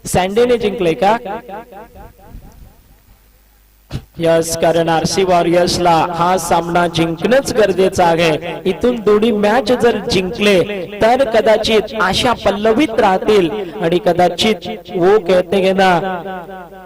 सँडेने जिंकले का? यस, कारण आरसी वॉरियर्सला हा सामना जिंकणंच गरजेचं आहे. इथून दोन्ही मॅच जर जिंकले तर कदाचित आशा पल्लवित राहतील आणि कदाचित वो कहते हैं ना,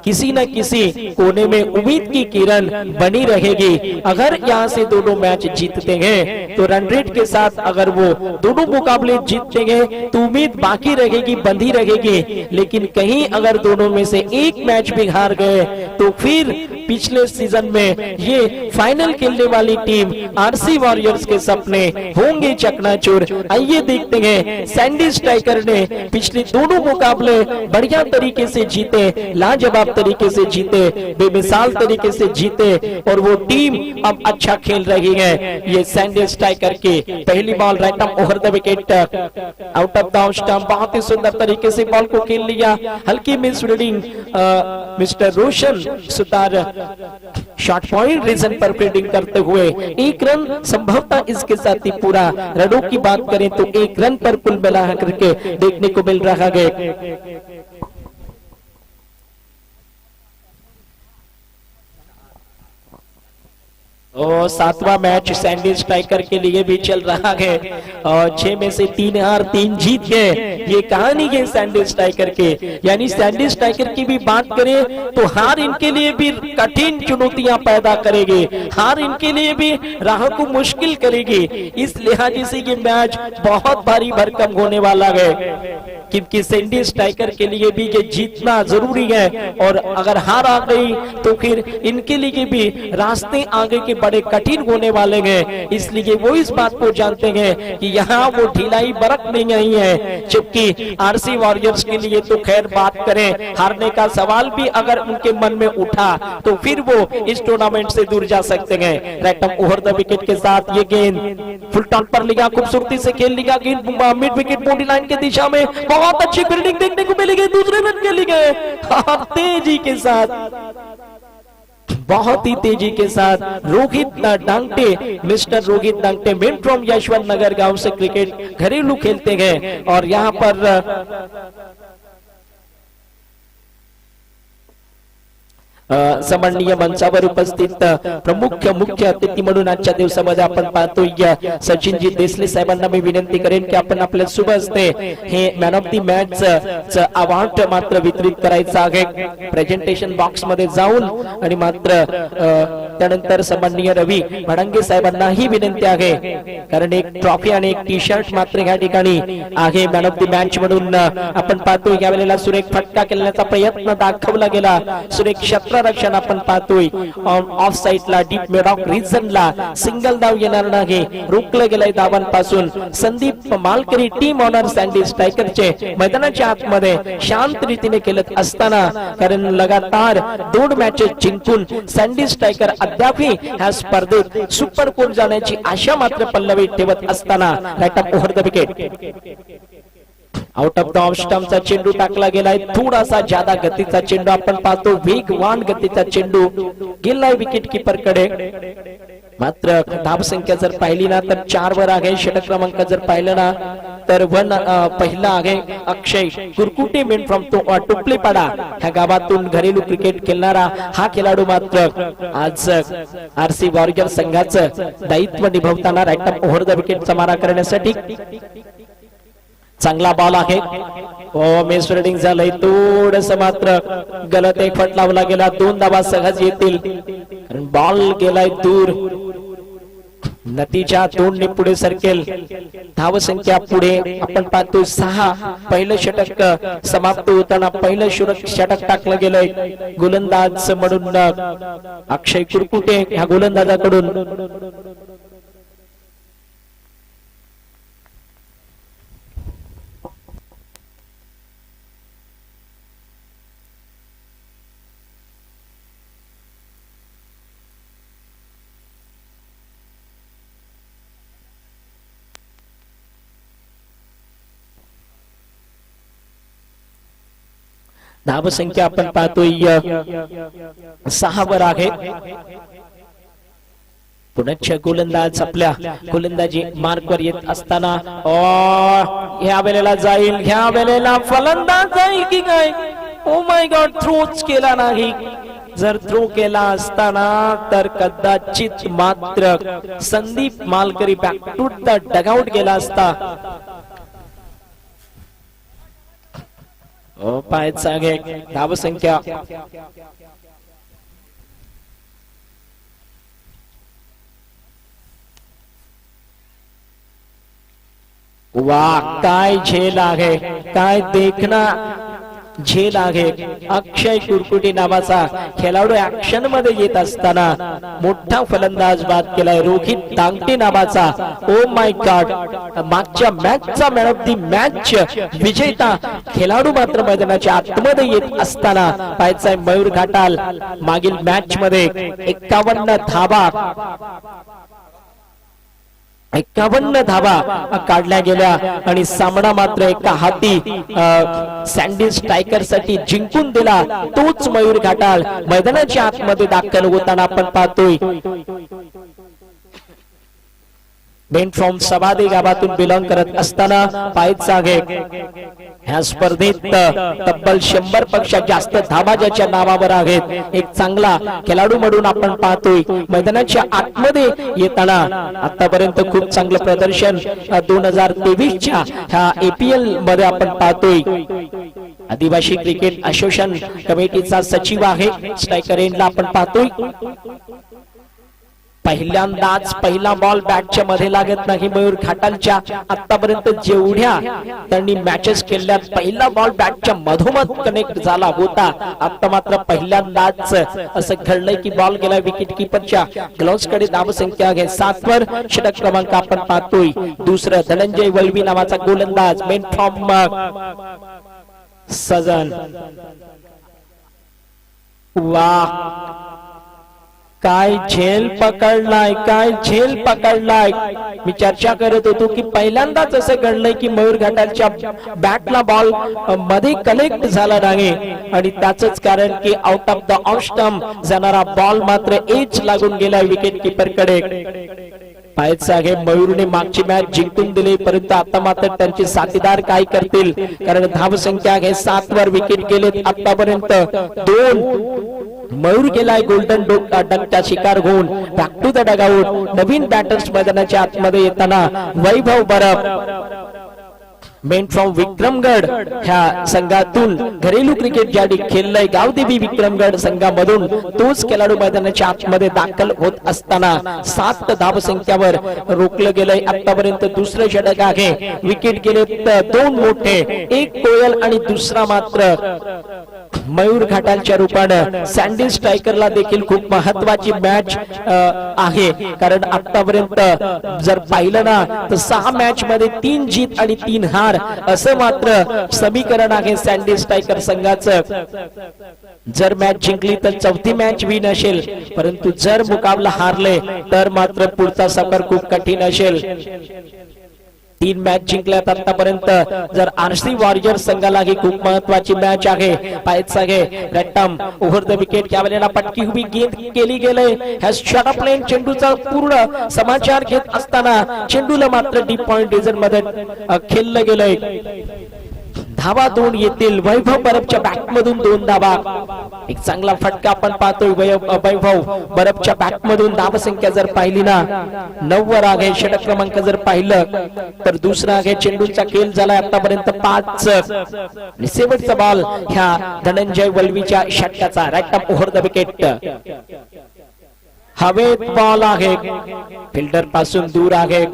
किसी न किसी कोने में उम्मीद की किरण बनी रहेगी. अगर यहाँ से दोनों मैच जीतते हैं तो रन रेट के साथ अगर वो दोनों मुकाबले जीतते हैं तो उम्मीद बाकी रहेगी, बंधी रहेगी. लेकिन कहीं अगर दोनों में से एक मैच भी हार गए तो फिर पिछले सीजन में ये फाइनल खेलने वाली टीम आरसी वॉरियर्स के सपने होंगे चकनाचूर. आइए देखते हैं, सैंडी स्ट्राइकर ने पिछले दोनों मुकाबले बढ़िया तरीके से जीते, लाजवाब तरीके से जीते, बेमिसाल तरीके से जीते और वो टीम अब अच्छा खेल रही है. ये सैंडी स्ट्राइकर की पहली ball right arm over the wicket, out of the stump. बहुत ही सुंदर तरीके से बॉल को खेल लिया. हल्की मिस रीडिंग मिस्टर रोशन सुतार शॉर्ट पॉइंट रीजन पर फील्डिंग करते हुए एक रन संभवतः इसके साथ ही पूरा. रनों की बात करें तो एक रन पर कुल मिला करके देखने को मिल रहा है. और सातवां मैच सैंडी स्ट्राइकर के लिए भी चल रहा है और 6 में से 3 हार 3 जीत गए. ये कहानी है सैंडी स्ट्राइकर के. यानी सैंडी स्ट्राइकर की भी बात करें तो हार इनके लिए भी कठिन चुनौतियां पैदा करेगी, हार इनके लिए भी राह को मुश्किल करेगी. इस लिहाज से ये मैच बहुत भारी भरकम होने वाला है क्योंकि सैंडी स्ट्राइकर के लिए भी ये जीतना जरूरी है और अगर हार आ गई तो फिर इनके लिए भी रास्ते आगे के बड़े कठिन होने वाले हैं. इसलिए वो इस बात को जानते हैं कि यहाँ वो ढिलाई बरत नहीं है. जबकि आरसी वॉरियर्स के लिए तो खैर बात करें, हारने का सवाल भी अगर उनके मन में उठा तो फिर वो इस टूर्नामेंट से दूर जा सकते हैं. Right arm over the wicket के साथ ये गेंद फुल टॉन पर लिया, खूबसूरती से खेल लिया गेंद मिड विकेट बाउंड्री लाइन के दिशा में. बहुत अच्छी फील्डिंग देखने को मिलेगी. दूसरे रन के लिए तेजी के साथ, बहुत ही तेजी के साथ Rohit Dangte, mister Rohit Dangte man from Yashwant Nagar गांव से क्रिकेट घरेलू खेलते हैं और यहां पर सन्माननीय मंचावर उपस्थित प्रमुख मुख्य अतिथी म्हणून आजच्या दिवसामध्ये आपण पाहतोय सचिनजी देसले साहेबांना मी विनंती करेन की आपण आपल्या शुभ हस्ते हे मॅन ऑफ द मॅच च अवॉर्ड मात्र वितरित करायचं आहे. प्रेझेंटेशन बॉक्स मध्ये जाऊन आणि मात्र त्यानंतर सन्माननीय रवी भडांगे साहेबांनाही विनंती आहे कारण एक ट्रॉफी आणि एक टी शर्ट मात्र या ठिकाणी आहे मॅन ऑफ द मॅच म्हणून. आपण पाहतोय यावेळेला सुरेख फटका खेळण्याचा प्रयत्न दाखवला गेला. सुरेख क्षेत्ररक्षण आपण पाहतोय ऑफ साइडला डीप मिडऑफ रिजनला सिंगल धाव येणार नाही, रोखलं गेलंय धावांपासून. संदीप मालकरी टीम ऑनर सैंडी स्ट्राइकरचे मैदानाच्या आतमध्ये शांत रीतीने खेळत असताना कारण लगातार 2 मॅचेस जिंकून सैंडी स्ट्राइकर अद्याप ह्या स्पर्धेत सुपर फोर जाण्याची आशा मात्र पल्लवीत ठेवत असताना राइट अप over the wicket, out of the off स्टंपचा चेंडू टाकला गेलाय. थोडासा ज्यादा गतीचा चेंडू आपण पाहतो, वेगवान गतीचा चेंडू गेलाय विकेट कीपर कडे. मात्र धाव संख्या जर पाहिली ना तर 4 वर आहे. षटक क्रमांक जर पाहिलं ना तर पहिला आहे अक्षय कुरकुटे मेन फ्रॉम टोपलेपाडा ह्या गावातून घरेलू क्रिकेट खेळणारा हा खेळाडू मात्र आज आरसी वॉरियर संघाचं दायित्व निभावताना राइट अप ओव्हर द विकेटचा मारा करण्यासाठी चांगला बॉल आहे. मिस फिल्डिंग झालंय, थोडस मात्र गलत एक फट लावला गेला. 2 धावा सहज येतील कारण बॉल गेलाय दूर. नतीजा 2 ने पुढे सरकेल. धाव संख्या पुढे आपण पाहतो 6. पहिलं षटक समाप्त होताना पहिलं षटक टाकलं गेलंय गोलंदाज म्हणून अक्षय कुरकुटे ह्या गोलंदाजाकडून. धाव संख्या आपण पाहतोय 6 वर आहे. पुनश्च गोलंदाज आपल्या गोलंदाजी मार्कवर येत असताना ह्या वेळेला जाईल, ह्या वेळेला फलंदाज जाईल की काय? ओ माय गॉड, थ्रोच केला नाही. जर थ्रो केला असताना तर कदाचित मात्र Sandeep Malkari back to the dugout गेला असता. पाहायचा घे धावसंख्या वाह, काय झेल आहे, काय देखना झेल आहे. अक्षय कुरकुटी नावाचा खेळाडू ऍक्शन मध्ये येत असताना मोठा फलंदाज बाद केलाय. रोहित दांगटे नावाचा, ओ माय गॉड, मागच्या मॅचचा मॅन ऑफ दी मॅच विजेता खेळाडू मात्र मैदानाच्या आतमध्ये येत असताना पाहायचाय मयूर घाटाल. मागील मॅच मध्ये 51 धावा 51 धावा काढल्या गेल्या आणि सामना मात्र एका हाती सँडी स्ट्रायकर साठी जिंकून दिला. तोच मयूर घाटाल मैदानाच्या आतमध्ये दाखल होताना आपण पाहतोय. बेन फ्रॉम सवादी गावातून बिलॉंग करत असताना पाहायचा घे ह्या स्पर्धेत तब्बल 100 पेक्षा जास्त धावा ज्याच्या नावावर आहेत. एक चांगला खेळाडू म्हणून आपण पाहतोय. मैदानाच्या आतमध्ये येताना आतापर्यंत खूप चांगलं प्रदर्शन 2023च्या ह्या APL मध्ये आपण पाहतोय. आदिवासी क्रिकेट असोसिएशन कमिटीचा सचिव आहे. स्ट्रायकर एंडला आपण पाहतोय. पहिल्यांदाच पहिला बॉल बॅटच्या मध्ये लागत नाही मयूर घाटालच्या. आतापर्यंत जेवढ्या त्यांनी मॅचेस केल्या पहिला बॉल बॅटच्या मधोमध कनेक्ट झाला होता. आता मात्र पहिल्यांदाच असं घडलंय की बॉल गेला विकेट किपरच्या ग्लोव्स कडे. धावसंख्या आहे 7 वर. षटक क्रमांक आपण पाहतोय. दुसरं धनंजय वल्वी नावाचा गोलंदाज मेन फ्रॉम सजन. वाह, काय झेल पकडलाय, काय झेल पकडलाय. मी चर्चा करत होतो की पहिल्यांदाच असं घडलंय की मयूर घाटालच्या बॅटला बॉल मध्ये कनेक्ट झाला नाही आणि त्याच कारण की out of the off stump जाणारा बॉल मात्र एज लागून गेला विकेट किपर कडे. पाहायचं आहे मयूरने मागची मॅच जिंकून दिली, परंतु आता मात्र त्यांचे साथीदार काय करतील, कारण धावसंख्या आहे 7 वर. विकेट गेलेत आतापर्यंत 2. मयूर गेलाय गोल्डन डंकचा शिकार होऊन बॅक टू द डगआउट. नवीन बॅटर्स मैदानाच्या आतमध्ये येताना वैभव बरब मेन फ्रॉम विक्रमगड ह्या संघातून घरेलू क्रिकेट ज्या खेळलंय गावदेवी विक्रमगड संघामधून तोच खेळाडू मैदानाच्या आतमध्ये दाखल होत असताना 7 धावसंख्यावर रोखलं गेलंय. आतापर्यंत दुसरं षटक आहे. विकेट गेले 2 मोठे, एक कोयल आणि दुसरा मात्र मयूर घाटालच्या रूपानं. सँडी स्ट्रायकरला देखील खूप महत्वाची मॅच आहे, कारण आतापर्यंत जर पाहिलं ना तर 6 मॅच मध्ये 3 जीत आणि 3 हार असं मात्र समीकरण आहे सँडी स्ट्रायकर संघाचं. जर मॅच जिंकली तर 4थी मॅच विन असेल, परंतु जर मुकाबला हारले तर मात्र पुढचा सफर खूप कठीण असेल. 3 मॅच जिंकल्यात आतापर्यंत. जर RC वॉरियर्स संघाला ही खूप महत्वाची मॅच आहे. पाहायचं आहे रट्टम ओव्हर द विकेट. या वेळेला पटकी उभी गेंद केली गेले. ह्या शॉट ऑफ लेन चेंडूचा पूर्ण समाचार घेत असताना चेंडूला मात्र डीप पॉइंट रिजन मध्ये खेळलं गेलंय. धावा 2 येतील. वैभव बरबच्या बॅट मधून 2 धावा. एक चांगला फटका आपण पाहतोय वैभव बरबच्या बॅट मधून. धावसंख्या जर पाहिली ना 9 वर आहे. षटक क्रमांक जर पाहिलं तर दुसरा आहे. चेंडूचा खेळ झाला आतापर्यंत 5 आणि शेवटचा बॉल ह्या धनंजय वल्वीच्या षटकाचा. Right up over the wicket. हवेत बॉल आहे, फिल्डर पासून दूर आहे.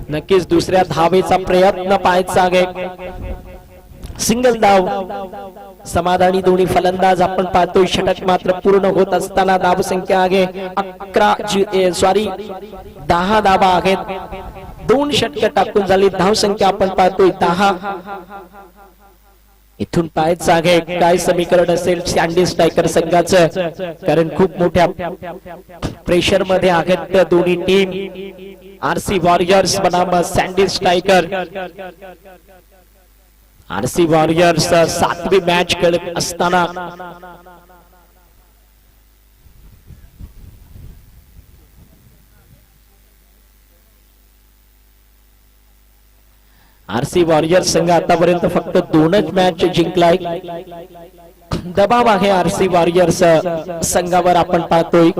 नक्कीच दुसऱ्या धावेचा प्रयत्न पाहायचा आहे. सिंगल धाव. समाधानी दोन्ही फलंदाज आपण पाहतोय. षटक मात्र पूर्ण होत असताना धावसंख्या आहे 10 धावा आहेत. 2 षटक टाकून झाली. धावसंख्या आपण पाहतोय 10. इथून पाहायचं आहे काय समीकरण असेल सँडी स्ट्रायकर संघाचं, कारण खूप मोठ्या प्रेशर मध्ये आहेत दोन्ही टीम. RC वॉरियर्स बनाम सँडी स्ट्रायकर. RC वॉरियर्स 7वी मॅच खेळत असताना आरसी वॉरियर्स संघ आतापर्यंत फक्त 2च मॅच जिंकलाय. दबाव आहे आरसी वॉरियर्स संघावर आपण पाहतोय.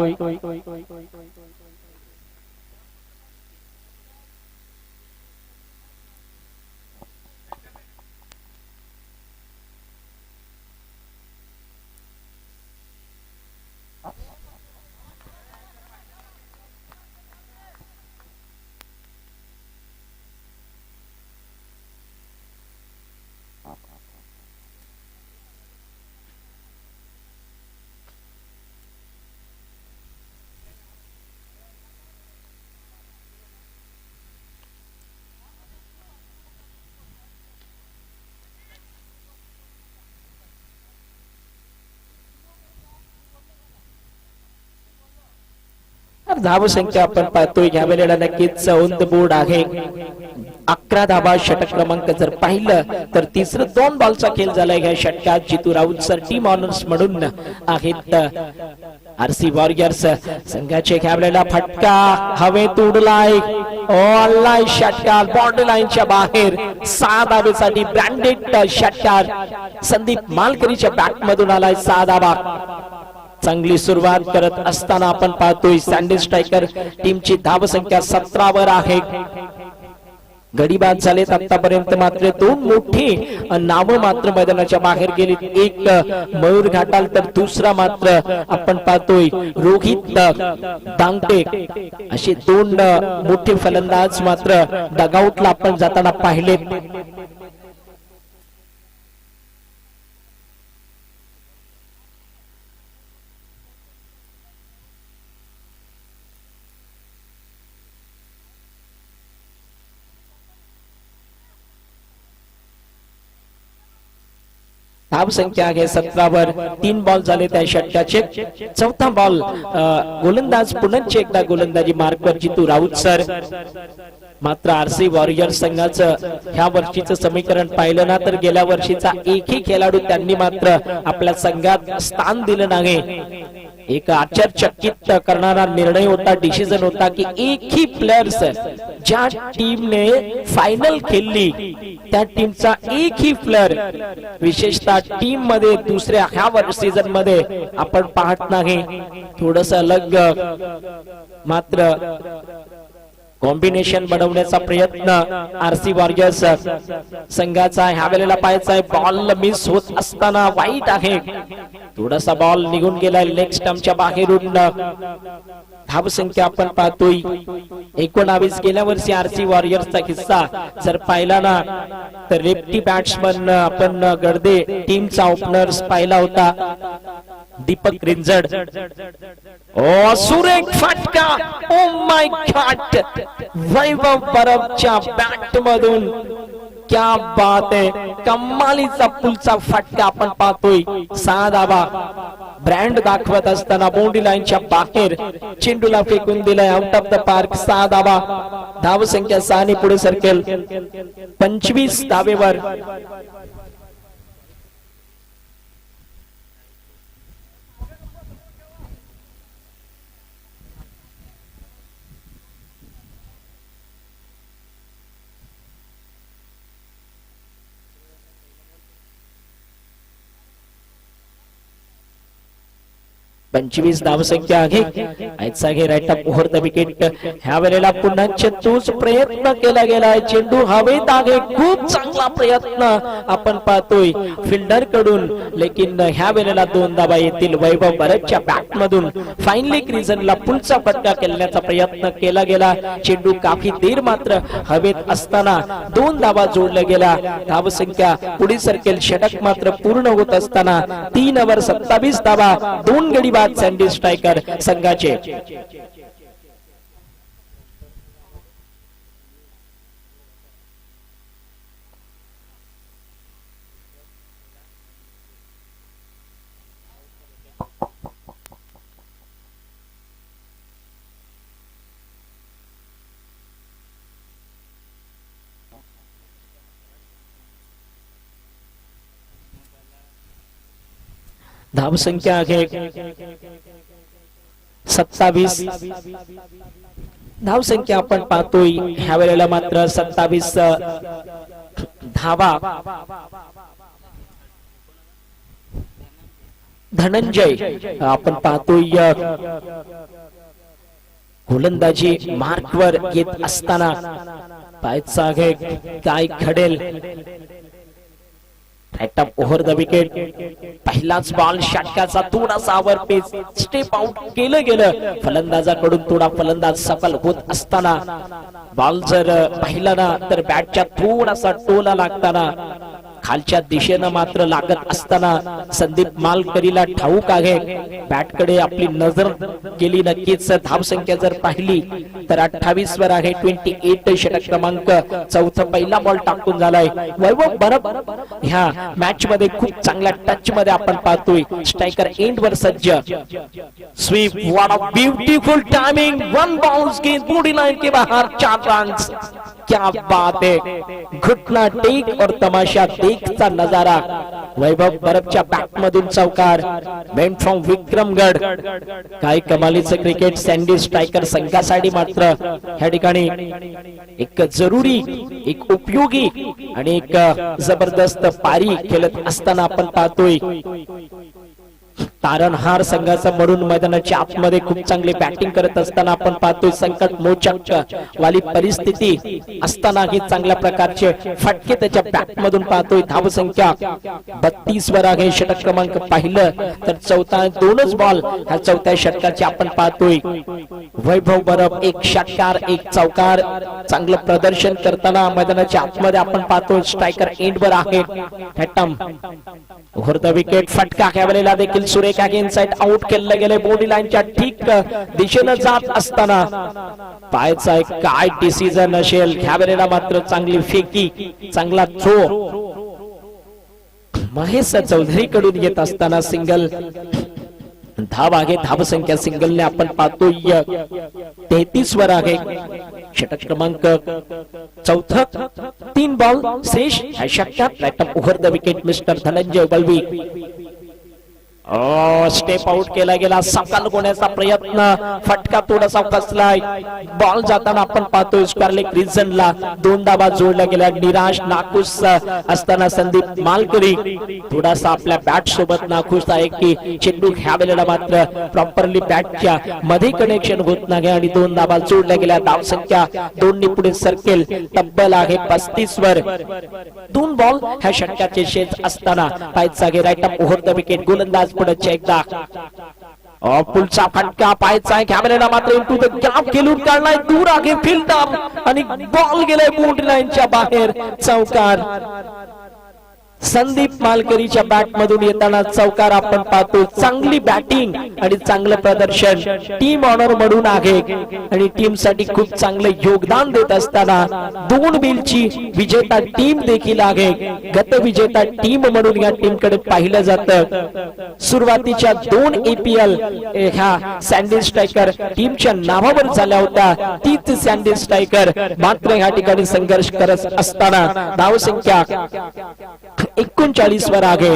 धाव संख्या आपण पाहतोय या वेळेला नक्कीच ऑन द बोर्ड आहे. 11 धावा. षटक क्रमांक जर पाहिलं तर तिसरं 2 बॉलचा खेळ झालाय. या षटकात जितू राऊत सर टीम ऑनर्स म्हणून आहेत. आरसी वॉरियर्स संघाचे ह्या वेळेला फटका हवेत उडलाय. ऑनलाईन षटकार बाउंड्री लाईनच्या बाहेर 6 धावेसाठी ब्रँडेड षटकार संदीप मालकरीच्या बॅट मधून आलाय. 6 धावा. चांगली सुरुवात करत असताना आपण पाहतोय सँडी स्ट्रायकर टीमची धाव संख्या 17 वर आहे. गडीबाद झालेत आतापर्यंत मात्र 2 मोठी नावं मात्र मैदानाच्या बाहेर गेली. एक मयूर घाटाल तर दुसरा मात्र आपण पाहतोय रोहित दांगटे. असे 2 मोठे फलंदाज मात्र डगआउटला आपण जाताना पाहिले. धाव संख्या आहे 17 वर. 3 बॉल झाले त्या षटकाचे. 4था बॉल गोलंदाज पुन्हा एकदा गोलंदाजी मार्कवर जितू राऊत सर. मात्र आरसी वॉरियर्स संघाचं ह्या वर्षीचं समीकरण पाहिलं ना तर गेल्या वर्षीचा एकही खेळाडू त्यांनी मात्र आपल्या संघात स्थान दिलं नाही. एक आश्चर्यचकित करणारा निर्णय होता, डिसिजन होता की एकही प्लेयर्स ज्या टीमने फायनल खेळली त्या टीमचा एकही प्लेयर विशेषतः टीम मध्ये दुसऱ्या ह्या सीझन मध्ये आपण पाहत नाही. थोडस अलग मात्र कॉम्बिनेशन बनवण्याचा प्रयत्न आरसी वॉरियर्स संघाचा ह्या वेळेला पाहायचा आहे. बॉल मिस होत असताना वाईट आहे. थोडासा बॉल निघून गेलाय लेग स्टंपच्या बाहेरून. धाव संख्या आपण पाहतोय 19. गेल्या वर्षी आरसी वॉरियर्सचा किस्सा जर पाहिला ना तर लेफ्टी बॅट्समन आपण गडदे टीमचा ओपनर्स पाहिला होता दीपक रिंजड. ओ सुरेख फटका. Oh my God. Vaibhav परबच्या bat मधून क्या बात आहे. कमालीचा पुलचा फटका आपण पाहतोय. 6 धावा. ब्रँड दाखवत असताना बाउंड्री लाईनच्या बाहेर चेंडूला फेकून दिलाय आउट ऑफ द पार्क. 6 धावा. धाव संख्या 6 ने पुढे सरकेल 25 धावेवर. धाव संख्या आहे. आजचा घे right up over the wicket. ह्या वेळेला पुन्हा तोच प्रयत्न केला गेलाय. चेंडू हवेत आहे. खूप चांगला प्रयत्न आपण पाहतोय फिल्डर कडून. लेकिन ह्या वेळेला 2 धावा येतील वैभव परबच्या बॅट मधून. फायनली क्रिजनला पुढचा फटका खेळण्याचा प्रयत्न केला गेला. चेंडू काफी देर मात्र हवेत असताना 2 धावा जोडल्या गेला. धाव संख्या पुढे सरकेल. षटक मात्र पूर्ण होत असताना 3 ओव्हर 27 धावा. 2 गडी सँडी स्ट्रायकर संघाचे. धाव संख्या आहे 27. धाव संख्या आपण पाहतोय ह्या वेळेला मात्र 27 धावा धनंजय आपण पाहतोय गोलंदाजी मार्कवर येत असताना पायचा काय घडेल right up over the wicket पहिलाच बॉल षटकाचा थोडासा वर पेस स्टेप आउट केलं गेलं फलंदाजाकडून थोडा फलंदाज सफल होत असताना बॉल जर पाहिला ना तर बॅटच्या थोडासा टोला लागताना खालच्या दिशेनं मात्र लागत असताना संदीप मालकरीला ठाऊक आहे बॅटकडे आपली नजर गेली नक्कीच धावसंख्या जर पाहिली तर 28 वर आहे 28 षटक क्रमांक चौथा पहिला बॉल टाकून झालाय वैभव बरब ह्या मॅच मध्ये खूप चांगल्या टच मध्ये आपण पाहतोय स्ट्रायकर एंड वर सज्ज sweep what a beautiful timing one bounce गेंद बॉडी लाइन के बाहर 4 रन्स क्या बात है घुटना टेक और तमाशा देखचा नजारा वैभव बरबच्या बॅट मधून चौकार मेन फ्रॉम विक्रमगड काय कमालीचं क्रिकेट सँडी स्ट्रायकर संघासाठी मात्र ह्या ठिकाणी एक जरुरी एक उपयोगी आणि एक जबरदस्त पारी खेळत असताना आपण पाहतोय तारणहार संघाचा म्हणून मैदानाच्या आतमध्ये खूप चांगली बॅटिंग करत असताना आपण पाहतोय संकट मोचक वाली परिस्थिती असताना ही चांगल्या प्रकारचे फटके त्याच्या बॅट मधून पाहतोय धावसंख्या 32 वर आहे षटक क्रमांक पाहिलं तर चौथा दोनच बॉल ह्या चौथ्या षटकाचे आपण पाहतोय वैभव बरब एक षटकार एक चौकार चांगलं प्रदर्शन करताना मैदानाच्या आतमध्ये आपण पाहतोय स्ट्रायकर एंड वर आहे हॅटम ओव्हर द विकेट फटका खेळलेला देखील सुरेख इनसाइड आउट केलं गेले बॉडी लाईनच्या ठीक दिशेनं जात असताना पायचा एक काय डिसिजन असेल खेळलेला मात्र चांगली फेकी चांगला थ्रो महेश चौधरी कडून येत असताना सिंगल धाव आहे धावसंख्या सिंगलने आपण पाहतोय 33 वर आहे षटक क्रमांक चौथा 3 बॉल शेष ह्या षटकात right up over the wicket mister Dhananjay बलवी स्टेप आउट केला गेला सकाल होण्याचा प्रयत्न फटका थोडासा फसलाय बॉल जाताना आपण पाहतोय स्क्वेअरलेग रिजनला 2 धावा जोडल्या गेल्या निराश नाखुश असताना संदीप मालकरी थोडासा आपल्या बॅट सोबत नाखुश आहे की चेंडू खेळलेला मात्र प्रॉपरली बॅटच्या मध्ये कनेक्शन होत नाही आणि 2 धावा जोडल्या गेल्या धावसंख्या 2 ने पुढे सरकेल तब्बल आहे 35 वर 2 बॉल ह्या षटकाचे शेष असताना पायचा घे right up over the wicket गोलंदाज पुढे एकदा पुलचा फटका पायचा कॅमेराला मात्र इंटू द गॅप खेळून काढलाय दूर आगे फिल्डर आणि बॉल गेलाय बॉडी लाईनच्या बाहेर चौकार संदीप मालकरीच्या बॅट मधून येताना चौकार आपण पाहतो चांगली बॅटिंग आणि चांगलं प्रदर्शन टीम ऑनर म्हणून आहे आणि टीम साठी खूप चांगलं योगदान देत असताना 2 बिलची विजेता टीम देखील आहे गत विजेता टीम म्हणून या टीम कडे पाहिलं जातं सुरुवातीच्या 2 APL ह्या सँडी स्ट्रायकर टीमच्या नावावर झाल्या होत्या तीच सँडी स्ट्रायकर मात्र या ठिकाणी संघर्ष करत असताना धावसंख्या 39 वर आहे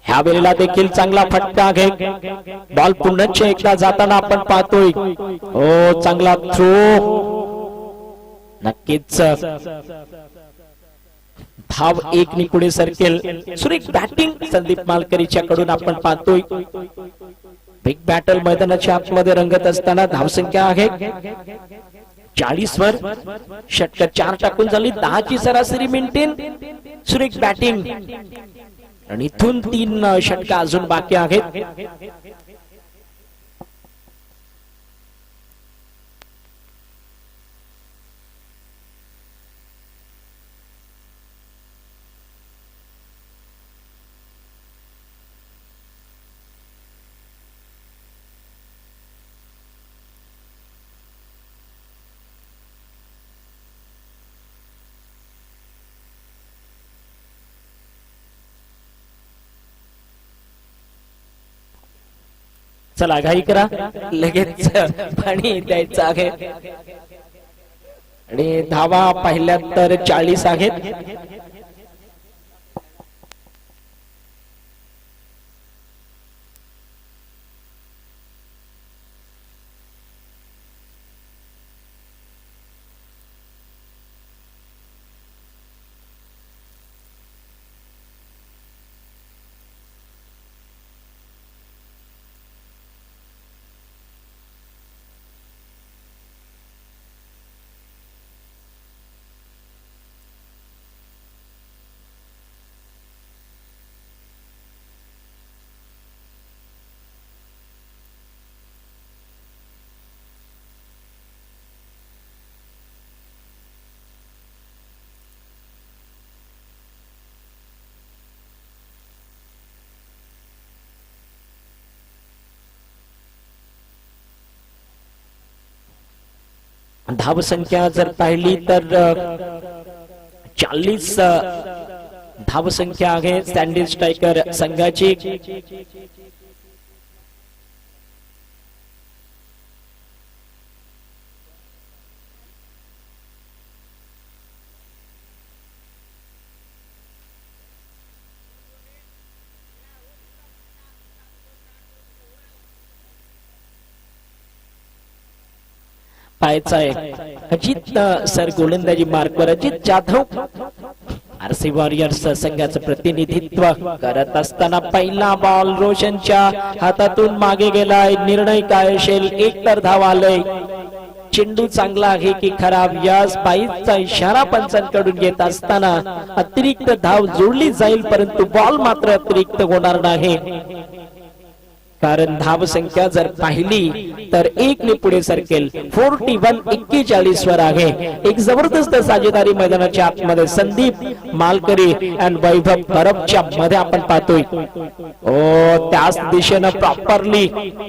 ह्या वेळेला देखील चांगला फटका आहे बॉल पुन्हा एकदा जाताना आपण पाहतोय हो चांगला थ्रो नक्कीच धाव 1 नि पुढे सरकेल सुरेख बॅटिंग संदीप मालकरीच्या कडून आपण पाहतोय बिग बॅटल मैदानाच्या आतमध्ये रंगत असताना धावसंख्या आहे 40 वर षटक 4 टाकून झाली 10 ची सरासरी मेंटेन सुरेख बॅटिंग आणि इथून 3 षटक अजून बाकी आहेत चला घाई करा लगेच पाणी द्यायचं आहे आणि धावा पाहिल्या तर 40 आहेत धावसंख्या जर पाहिली तर 40 धावसंख्या आहे सँडी स्ट्रायकर संघाची. पाहायचा आहे अजित सर गोलंदाजी मार्कवर. अजित जाधव आरसी वॉरियर्स संघाचं प्रतिनिधित्व करत असताना पहिला बॉल रोशनच्या हातातून मागे गेलाय. निर्णय काय असेल? एक तर धाव आलंय. चेंडू चांगला आहे की खराब यास बाईचा इशारा पंचांकडून येत असताना अतिरिक्त धाव जोडली जाईल, परंतु बॉल मात्र अतिरिक्त होणार नाही. कारण धाव संख्या जर पाहिली तर 1 ने पुढे सरकेल. 41-41 वर आहे. एक जबरदस्त साजेदारी मैदानाच्या आतमध्ये संदीप मालकरी अँड वैभव परबच्या मध्ये आपण पाहतोय. त्याच दिशेनं प्रॉपरली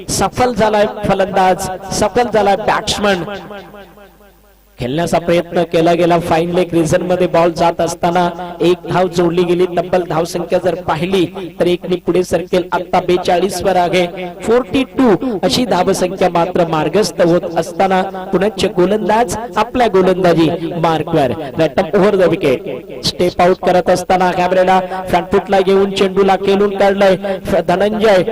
सफल झालाय फलंदाज, सफल झालाय बॅट्समन. खेळण्याचा प्रयत्न केला गेला. फाईन लेग रिजन मध्ये बॉल जात असताना एक धाव जोडली गेली. तब्बल धाव संख्या जर पाहिली तर 1 ने पुढे सरकेल. आता 42 वर आहे. 42 अशी धाव संख्या मात्र मार्गस्थ होत असताना पुण्याचे गोलंदाज आपल्या गोलंदाजी मार्कवर. Right arm over the wicket. Step out करत असताना कॅमेराला फ्रंट फुटला घेऊन चेंडूला केलून काढलाय. धनंजय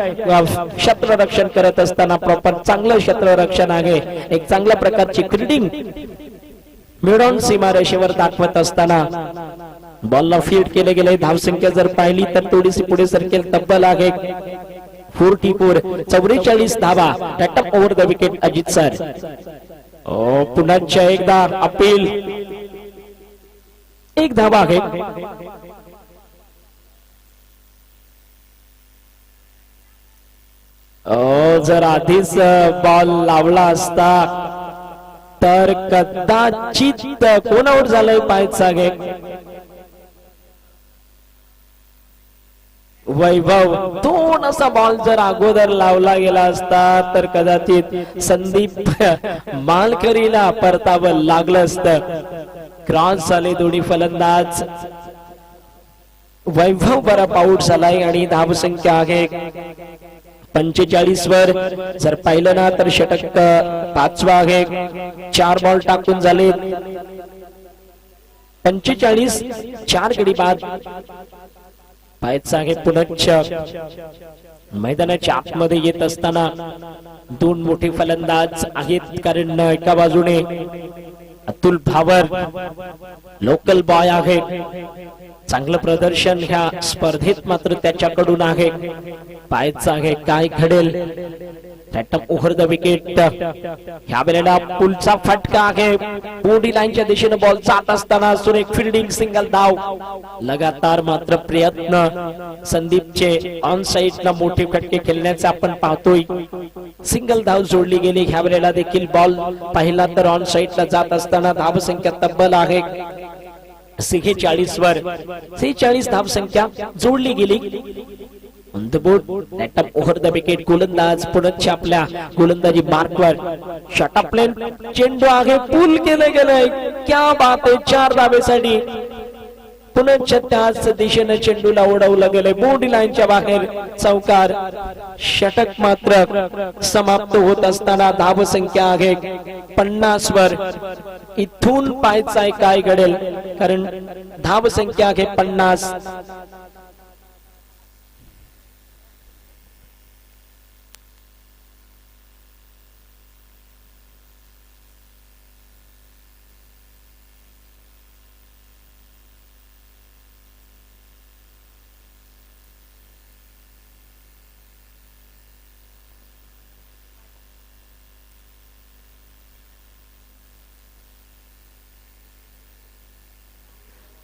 क्षेत्ररक्षण करत असताना प्रॉपर चांगलं क्षेत्ररक्षण आहे. एक चांगल्या प्रकारची फिल्डिंग मिडॉन सीमारेषेवर दाखवत असताना बॉलला फीड केले गेले. धावसंख्या जर पाहिली तर थोडीशी पुढे सरकेल. तब्बल आहे 44 धावा. Right arm over the wicket Ajit sir. पुन्हा एकदा अपील. 1 धावा आहे. जर आधीच बॉल लावला असता तर कदाचित कोण आउट झालंय पाहायचं आहे. वैभव. थोडासा बॉल जर अगोदर लावला गेला असता तर कदाचित संदीप मालकरीला परतावं लागलं असतं. क्रॉस झाले दोन्ही फलंदाज. वैभव बरा आउट झालाय आणि धावसंख्या आहे 45 वर. जर पाहिलं ना तर षटक 5वा आहे. 4 बॉल टाकून झाले. 45 4 गडी बाद. पाहायचं आहे पुनश्च मैदानाच्या आतमध्ये येत असताना 2 मोठे फलंदाज आहेत. कारण एका बाजूने अतुल भावर लोकल बॉय आहे. चांगलं प्रदर्शन ह्या स्पर्धेत मात्र त्याच्याकडून आहे. पाहायचं आहे काय घडेल. रॅटम ओव्हर द विकेट. ह्या वेळेला पुलचा फटका आहे. बॉडी लाईनच्या दिशेने बॉल जात असताना सुरेख फिल्डिंग. सिंगल धाव. लगातार मात्र प्रयत्न संदीपचे ऑन साइडला मोठे फटके खेळण्याचे आपण पाहतोय. सिंगल धाव जोडली गेली. ह्या वेळेला देखील बॉल पाहिला तर ऑन साइडला जात असताना धाव संख्या तब्बल आहे 46 वर. 46 धाव संख्या जोडली गेली. On the board. Right arm over the wicket. गोलंदाज पुण्याच्या आपल्या गोलंदाजी मार्कवर. Shot of plain. चेंडू आहे. पूल केले गेले. क्या बात आहे. 4 धावेसाठी पुण्याच्या त्याच दिशेने चेंडूला उडवलं गेले. बॉडी लाईनच्या बाहेर चौकार. षटक मात्र समाप्त होत असताना धाव संख्या आहे 50 वर. इथून पाहायचं आहे काय घडेल. कारण धाव संख्या आहे 50.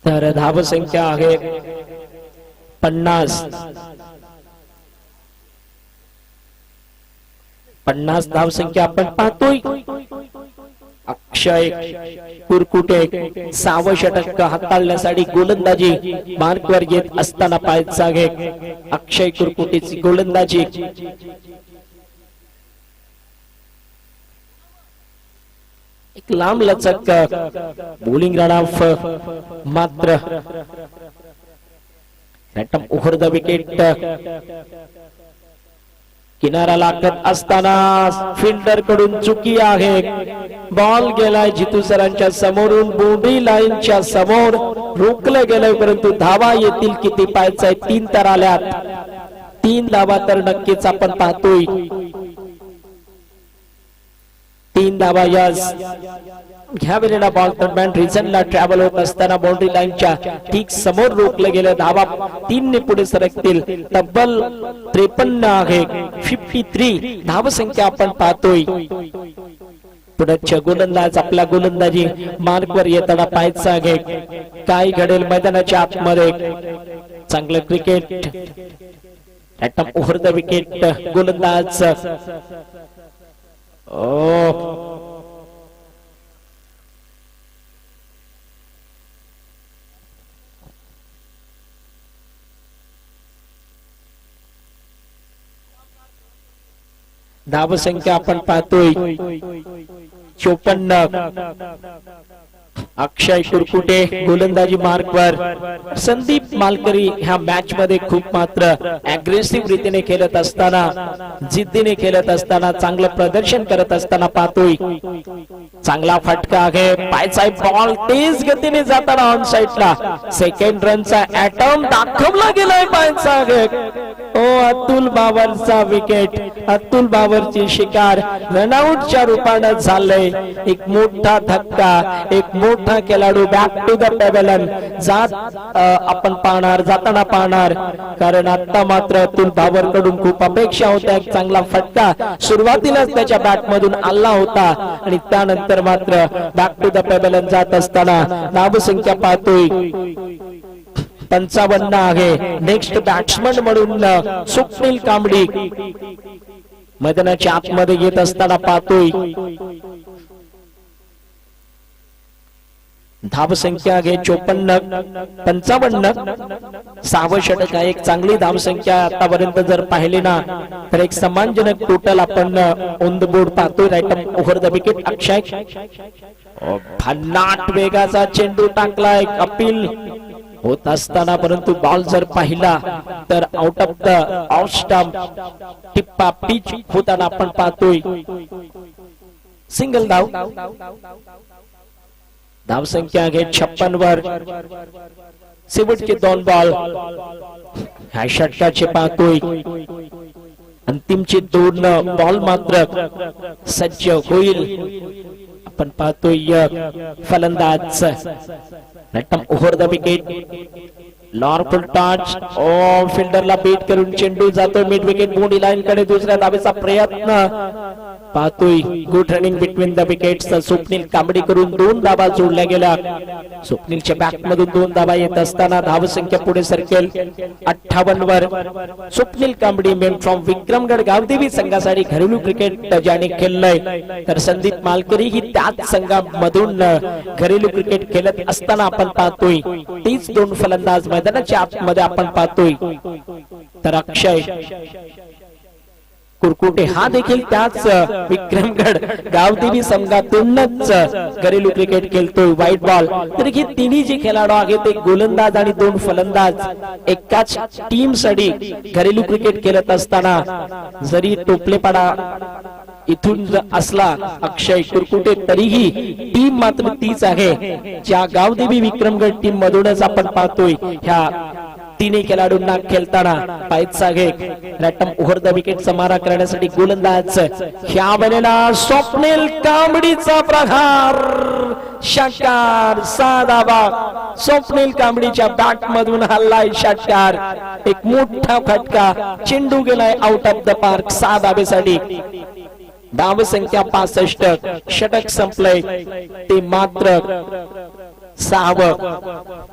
तर धाव संख्या आहे 50. 50 धाव संख्या आपण पाहतोय. अक्षय कुरकुटे 6वं षटक हाताळण्यासाठी गोलंदाजी मार्कवर येत असताना पाहायचं आहे अक्षय कुरकुटेची गोलंदाजी. एक लांब लचक बॉलिंग रन ऑफ मात्र रॅटम ओव्हर द विकेट. किनारा लागत असताना फिल्डर कडून चुकी आहे. बॉल गेलाय जितू सरांच्या समोरून बाउंड्री लाईनच्या समोर रोखलं गेलंय, परंतु धावा येतील किती पाहायचंय. 3 तर आल्यात, 3 धावा तर नक्कीच आपण पाहतोय. 3 धावा यस. ह्या वेळेला बॉल दरम्यान रिझनला ट्रॅव्हल होत असताना बाउंड्री लाईनच्या ठीक समोर रोखलं गेलं. धावा 3 ने पुढे सरकतील. तब्बल 53 आहे. 53 धावसंख्या आपण पाहतोय. पुढच्या गोलंदाज आपल्या गोलंदाजी मार्कवर येताना पाहायचं आहे. काय घडेल मैदानाच्या आतमध्ये. चांगलं cricket. Right arm over the wicket. गोलंदाज धावसंख्या आपण पाहतोय 54. अक्षय कुरकुटे गोलंदाजी मार्कवर. संदीप मालकरी ह्या मॅच मध्ये खूप मात्र अग्रेसिव्ह रीतीने खेळत असताना, जिद्दीने खेळत असताना, चांगलं प्रदर्शन करत असताना पाहतोय. चांगला फटका आहे. पायचा बॉल तेज गतीने जाताना ऑन साइडला सेकंड रनचा ऍटम दाखवला गेलाय. पायचा आहे. अतुल बाबरचा विकेट. अतुल बाबरची शिकार रनआउटच्या रूपाने झालंय. एक मोठा धक्का, एक मोठा खेळाडू बॅक टू द पॅव्हेलियन जात आपण पाहणार, जाताना पाहणार. कारण आता मात्र अतुल बाबर कडून खूप अपेक्षा होत्या. एक चांगला फटका सुरुवातीलाच त्याच्या बॅट मधून आला होता आणि त्यानंतर मात्र बॅक टू द पॅव्हेलियन जात असताना धावसंख्या पाहतोय 55 आहे. नेक्स्ट बॅट्समन म्हणून स्वप्नील कांबडी मैदानाच्या आतमध्ये येत असताना पाहतोय. धावसंख्या आहे 54. 55 6वं षटक आहे. एक चांगली धावसंख्या आतापर्यंत जर पाहिली ना तर एक सम्मानजनक टोटल आपण ऑन द बोर्ड पाहतोय. Right over the wicket. Akshay भन्नाट वेगाचा चेंडू टाकलाय. अपील होत असताना परंतु बॉल जर पाहिला तर out of the off stump टिप्पा पिच होताना आपण पाहतोय. सिंगल धाव. धावसंख्या आहे 56 वर. शेवटचे 2 बॉल ह्या षटकाचे पाहतोय. अंतिमचे 2 बॉल मात्र सज्ज होईल. आपण पाहतोय फलंदाज right arm over the wicket. Lawful touch. फिल्डरला बीट करून चेंडू जातोय मिड विकेट बाउंड्री लाईन कडे. दुसऱ्या धावेचा प्रयत्न पाहतोय. Good running between the wickets. Swapnil Kambadi करून 2 धावा जोडल्या गेल्या. स्वप्नीलच्या बॅट मधून 2 धावा येत असताना धावसंख्या पुढे सरकेल 58 वर. स्वप्नील कांबडी मेन फ्रॉम विक्रमगड गावदेवी संघासाठी घरेलू क्रिकेट ज्याने खेळलंय, तर संदीप मालकरी ही त्याच संघामधून घरेलू क्रिकेट खेळत असताना आपण पाहतोय. तीच 2 फलंदाज मैदानाच्या आतमध्ये आपण पाहतोय. तर अक्षय कुरकुटे हा देखील त्याच विक्रमगड गावदेवी संघातूनच घरेलू क्रिकेट खेळतोय. White ball. तर ही तिन्ही जे खेळाडू आहेत एक गोलंदाज आणि 2 फलंदाज एकाच टीम साठी घरेलू क्रिकेट खेळत असताना जरी टोपलेपाडा इथून असला अक्षय कुरकुटे तरीही टीम मात्र तीच आहे. ज्या गावदेवी विक्रमगड टीम मधूनच आपण पाहतोय ह्या तिन्ही खेळाडूंना खेळताना पाहायचं आहे. रॅटम ओव्हर द विकेटचा मारा करण्यासाठी गोलंदाज ह्या वेळेला स्वप्नील कांबडीचा प्रहार. षटकार. 6 धावा स्वप्नील कांबडीच्या बॅट मधून हल्लाय. षटकार. एक मोठा फटका. चेंडू गेलाय आउट ऑफ द पार्क 6 धावेसाठी. धावसंख्या 65. षटक संपलंय ते मात्र 6वं.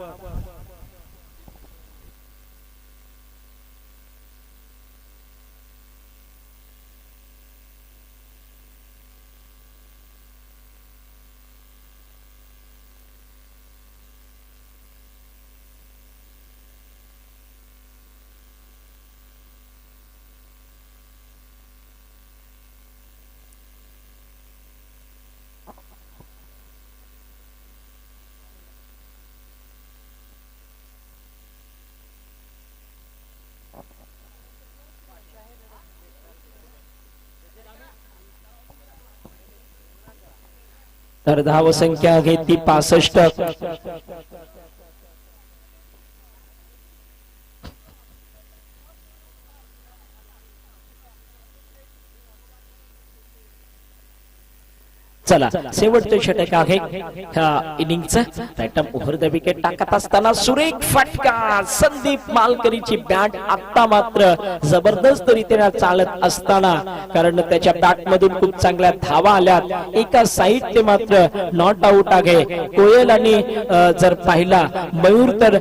तर धाव संख्या आहे ती 65. चला शेवटचे षटक आहे ह्या इनिंगचं. रॅटम ओव्हर द विकेट टाकत असताना सुरेख फटका. संदीप मालकरीची बॅट आता मात्र जबरदस्त रीतीने चालत असताना, कारण त्याच्या बॅट मधून खूप चांगल्या धावा आल्यात. एका साईड ते मात्र नॉट आउट आहे. कोयल आणि जर पाहिला मयूर तर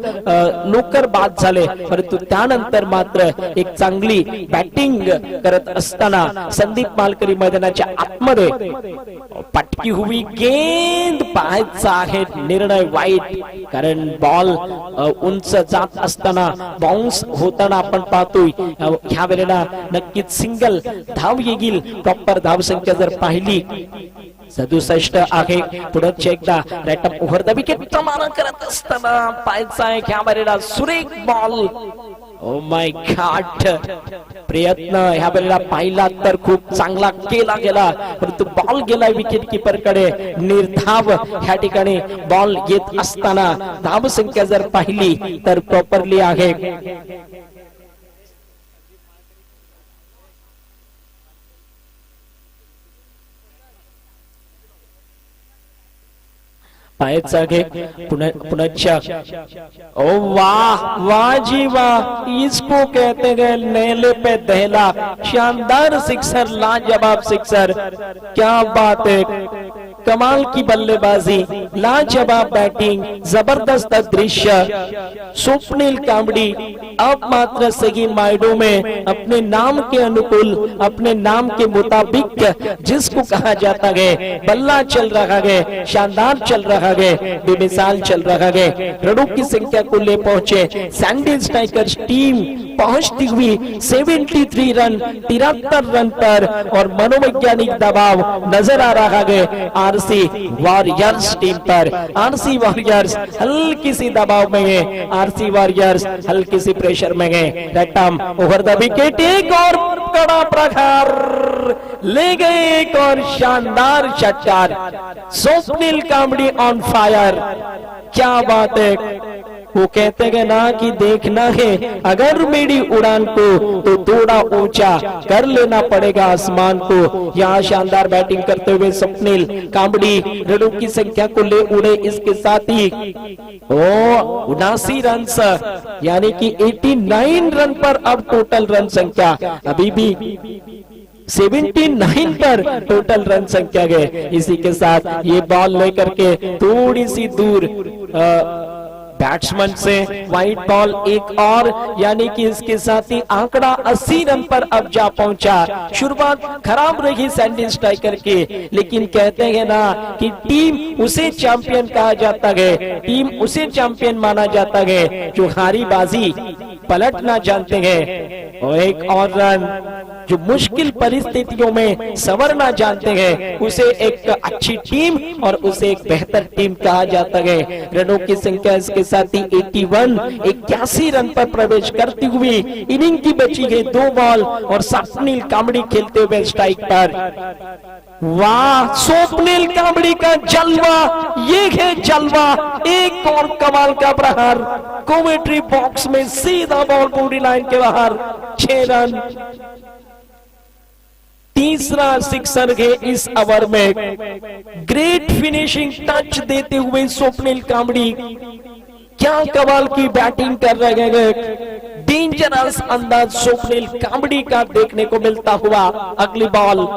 लोकर बाद झाले, परंतु त्यानंतर मात्र एक चांगली बॅटिंग करत असताना संदीप मालकरी मैदानाच्या आतमध्ये पटकी हुई गेंद. पाहायचा आहे निर्णय वाईट, कारण बॉल उंच जात असताना बाउन्स होताना आपण पाहतोय. ह्या वेळेला नक्कीच सिंगल धाव येईल. प्रॉपर धाव संख्या जर पाहिली 67 आहे. पुढच एकदा रॅटम ओव्हर द विकेट प्रमाण करत असताना पाहायचा आहे ह्या वेळेला सुरेख बॉल. ओ माय गॉड, प्रयत्न ह्या वेळेला पाहिला तर खूप चांगला केला गेला, परंतु बॉल गेला विकेट कीपर कडे. निर्धाव ह्या ठिकाणी बॉल येत असताना धाव संख्या जर पाहिली तर प्रॉपरली आहे पाहायचा घे पुनश्च. ओ वाह वाह जी वाह, इसको कहते हैं नेले पे दहला. शानदार सिक्सर, लाजवाब सिक्सर. क्या बात है, कमाल की बल्लेबाजी, लाजवाब बैटिंग, जबरदस्त दृश्य. स्वप्निल कामड़ी अब मात्र सही मायनों में अपने नाम के अनुकूल, अपने नाम के मुताबिक जिसको कहा जाता है, बल्ला चल रहा है, शानदार चल रहा है, बेमिसाल चल रहा है. रनों की संख्या को ले पहुंचे सैंडी स्ट्राइकर्स टीम पहुंचती हुई 73 रन, 73 रन पर, और मनोवैज्ञानिक दबाव नजर आ रहा है आरसी वॉरियर्स टीम पर. आरसी वॉरियर्स हल्की सी दबाव में है, आरसी वॉरियर्स हल्की सी प्रेशर में है. रैटम ओवर द विकेट, एक और कड़ा प्रहार ले गए, एक और शानदार षटकार. Swapnil Kamdi on fire. क्या बात है, वो कहते हैं ना कि देखना है अगर मेरी उड़ान को तो थोड़ा ऊंचा कर लेना पड़ेगा आसमान को. यहाँ शानदार बैटिंग करते हुए स्वप्निल कामड़ी रनों की संख्या को ले उड़े. इसके साथ ही 79 रन, यानी कि 89 रन पर अब टोटल रन संख्या, अभी भी 79 पर टोटल रन संख्या गए. इसी के साथ ये बॉल लेकर के थोड़ी सी दूर बैट्समैन से व्हाइट बॉल एक और, यानी कि इसके साथ ही आंकड़ा 80 रन पर अब जा पहुंचा. शुरुआत खराब रही सैंडी स्ट्राइकर की, लेकिन कहते हैं ना कि टीम उसे चैंपियन कहा जाता है, टीम उसे चैंपियन माना जाता है जो हारी बाजी पलटना जानते हैं. और एक और रन जो मुश्किल परिस्थितियों में संवरना जानते हैं, उसे एक अच्छी टीम और उसे एक बेहतर टीम कहा जाता है. रनों की संख्या इसके साथ ही 81 रन पर प्रवेश करती हुई इनिंग की बची है 2 बॉल, और स्वप्निल कामड़ी खेलते हुए स्ट्राइक पर. वाह, स्वप्निल कामड़ी का जलवा, ये है जलवा. एक और कमाल का प्रहार, कमेंट्री बॉक्स में सीधा बॉल बाउंड्री लाइन के बाहर. 6 रन, तीसरा सिक्सर है इस ओवर में. ग्रेट फिनिशिंग टच देते हुए स्वप्निल कामड़ी क्या कमाल की बैटिंग कर रहे हैं. डेंजरस अंदाज स्वप्निल कामड़ी का देखने को मिलता हुआ. अगली बॉल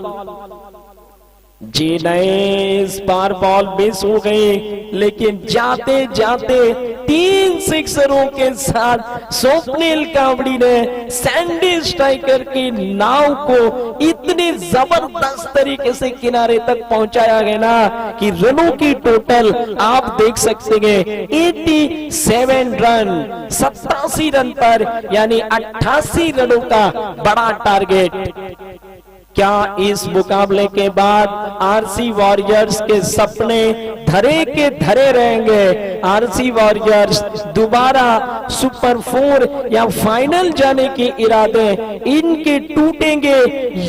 जी नहीं, इस बार बॉल मिस हो गई, लेकिन जाते जाते 3 सिक्सरों के साथ स्वप्निल कामड़ी ने सैंडी स्ट्राइकर की नाव को इतनी जबरदस्त तरीके से किनारे तक पहुंचाया है ना कि रनों की टोटल आप देख सकते हैं 87 रन, 87 रन पर, यानी 88 रनों का बड़ा टारगेट. क्या इस मुकाबले के बाद आरसी वॉरियर्स के सपने धरे के धरे रहेंगे? आरसी वॉरियर्स दोबारा सुपर 4 या फाइनल जाने के इरादे इनके टूटेंगे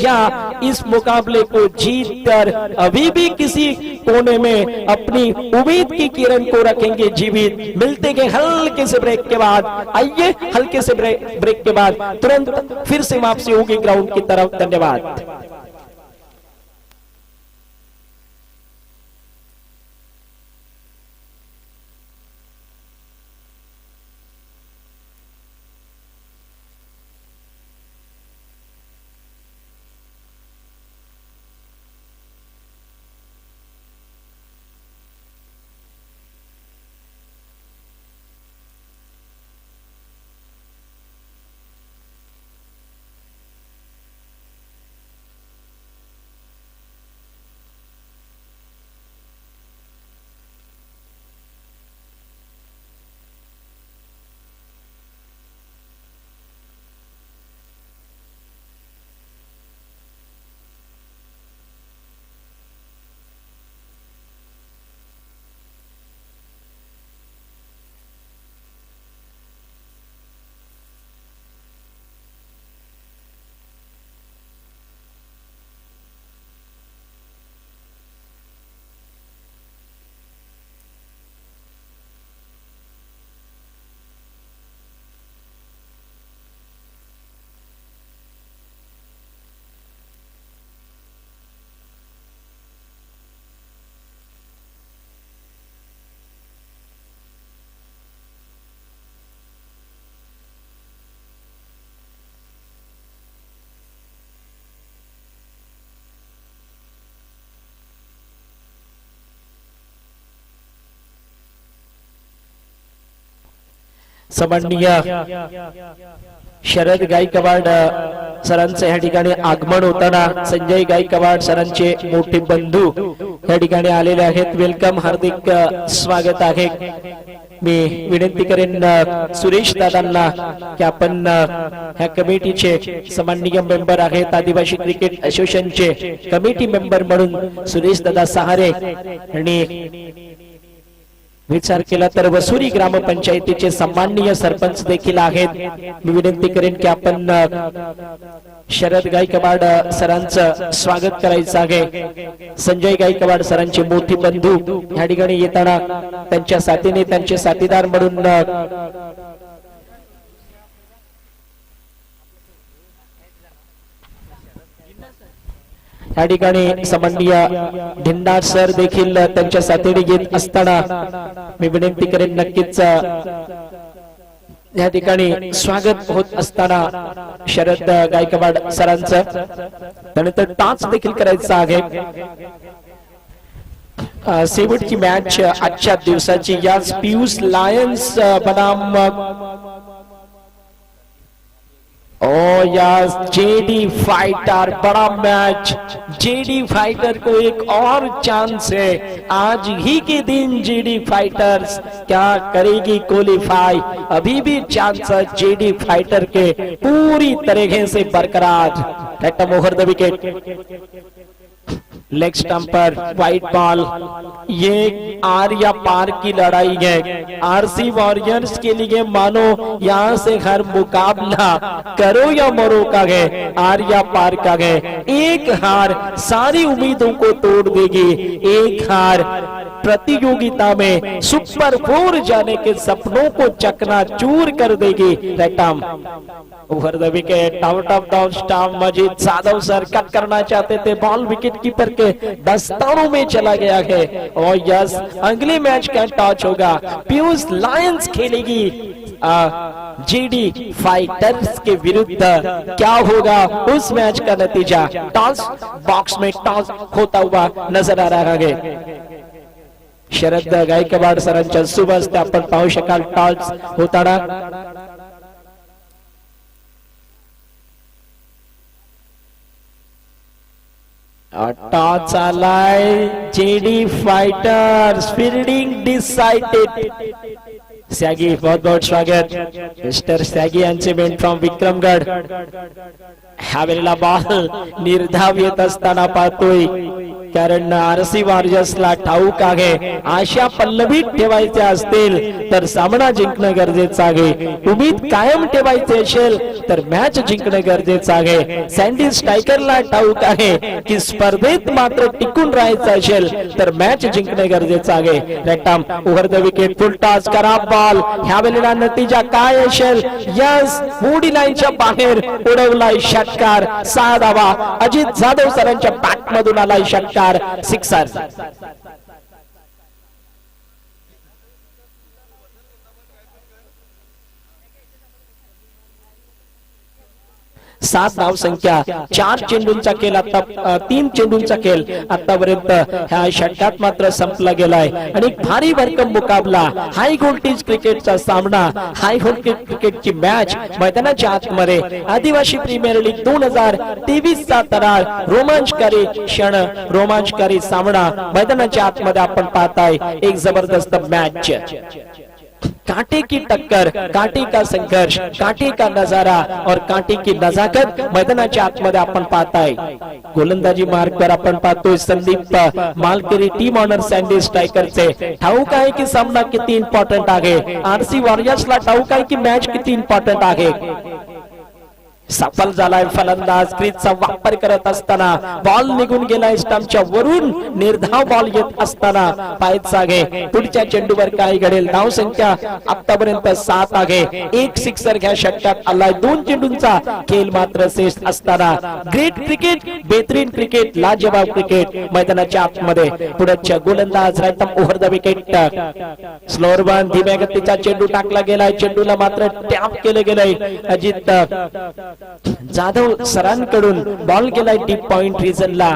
या इस मुकाबले को जीतकर अभी भी किसी कोने में अपनी उम्मीद की किरण को रखेंगे जीवित? मिलते गए हल्के से ब्रेक के बाद। आइए हल्के से ब्रेक के बाद तुरंत फिर से वापसी होगी ग्राउंड की तरफ। धन्यवाद। सन्माननीय शरद गायकवाड सरांचे या ठिकाणी आगमन होताना संजय गायकवाड सरांचे मोठे बंधू या ठिकाणी आलेले आहेत। वेलकम, हार्दिक स्वागत आहे। मी विनंती करेन सुरेश दादांना की आपण ह्या कमिटीचे सन्माननीय मेंबर आहेत, आदिवासी क्रिकेट असोसिएशनचे कमिटी मेंबर म्हणून सुरेश दादा सहारे आणि विचार केला तर वसुरी ग्रामपंचायतीचे सन्माननीय सरपंच देखील आहेत। मी विनंती करेन की आपण शरद गायकवाड सरांचं स्वागत करायचं आहे। संजय गायकवाड सरांचे मोठी बंधू या ठिकाणी येताना त्यांच्या साथीने त्यांचे साथीदार म्हणून या ठिकाणी सन्माननीय ढिंडार सर देखील त्यांच्या साथीने येत असताना मी विनंती करेन नक्कीच या ठिकाणी स्वागत होत असताना शरद गायकवाड सरांचं त्यानंतर टाच देखील करायचा आहे। शेवटची मॅच आजच्या दिवसाची याच पियुष लायन्स बनाम यस जेडी फाइटर, बड़ा मैच। जेडी फाइटर को एक और चांस है। आज ही के दिन जेडी फाइटर्स क्या करेगी क्वालिफाई? अभी भी चांस है जेडी फाइटर के पूरी तरीके से बरकरार। Right arm over the wicket, leg stump पर वाइट बॉल। ये आर या पार की लड़ाई है। आरसी वॉरियर्स के लिए मानो यहाँ से हर मुकाबला करो या मरो का है, आर या पार का है। एक हार सारी उम्मीदों को तोड़ देगी, एक हार प्रतियोगिता में सुपर 4 जाने के सपनों को चकनाचूर कर देगी। Right arm over the wicket, out of the stump. Majeed Sadav sir cut करना चाहते थे, बॉल विकेट कीपर के दस्तानों में चला गया है। और यस, अगले मैच का टॉस होगा। पियुष लायंस खेलेगी जेडी फाइटर्स के विरुद्ध। क्या होगा उस मैच का नतीजा? टॉस बॉक्स में टॉस होता हुआ नजर आ रहा है। शरद गायकवाड सरांच्या सुबह आपण पाहू शकाल टॉस होताना। टॉस आलाय JD fighters, fielding decided. Saggy बहुत बहुत स्वागत मिस्टर सॅगी यांचे मेन फ्रॉम विक्रमगड. ह्या वेळेला बॉल निर्धाव येत असताना पाहतोय कारण आरसी वॉरियर्सला ठाऊक आहे आशा पल्लवीत ठेवायच्या असतील तर सामना जिंकणं गरजेचं आहे. उमेद कायम ठेवायची असेल तर मॅच जिंकणं गरजेचं आहे. सँडी स्ट्रायकरला ठाऊक आहे की स्पर्धेत मात्र टिकून राहायचं असेल तर मॅच जिंकणं गरजेचं आहे. Right arm over the wicket full toss करा बॉल. ह्या वेळेला नतीजा काय असेल? यस मोडी लाईनच्या बाहेर उडवलाय षटकार. 6 धावा अजित जाधव सरांच्या बॅट मधून आलाय षटकार. सिक्सर. 7 धाव संख्या. 4 चेंडूंचा खेळ आता 3 चेंडूंचा खेळ आतापर्यंत ह्या षटकात मात्र संपला गेलाय आणि भारी भरकम मुकाबला. हाय व्होल्टेज क्रिकेटचा सामना, हाय व्होल्टेज क्रिकेटची मॅच मैदानाच्या आतमध्ये आदिवासी प्रीमियर लीग 2023 चा तरार रोमांचकारी क्षण, रोमांचकारी सामना मैदानाच्या आतमध्ये आपण पाहताय. एक जबरदस्त मॅच, कांटे की टक्कर, कांटे का संघर्ष, कांटे का नजारा और कांटे की नजाकत मैदानाच्या आतमध्ये आपण पाहताय. गोलंदाजी मार्गवर आपण पाहतोय संदीप मालकरी टीम ऑनर सँडी स्ट्रायकरचे. ठाऊक आहे की सामना किती इम्पॉर्टंट आहे. आरसी वॉरियर्सला ठाऊक आहे की मॅच किती इम्पॉर्टंट आहे. सफल झालाय फलंदाज क्रीजचा वापर करत असताना. बॉल निघून गेलाय स्टंपच्या वरून. निर्धाव बॉल येत असताना पाहायचं आहे पुढच्या चेंडूवर काय घडेल. धाव संख्या आतापर्यंत 7 आहे. एक सिक्सर घ्या षटकात आलाय. 2 चेंडूंचा खेळ मात्र शेष असताना ग्रेट क्रिकेट, बेहतरीन क्रिकेट, लाजवाब क्रिकेट मैदानाच्या आतमध्ये. पुढच्या गोलंदाज right arm over the wicket. Slower one धीम्या गतीचा चेंडू टाकला गेलाय. चेंडूला मात्र टॅप केलं गेलंय. अजित जाधव सरांकडून बॉल गेलाय डीप पॉइंट रिजनला,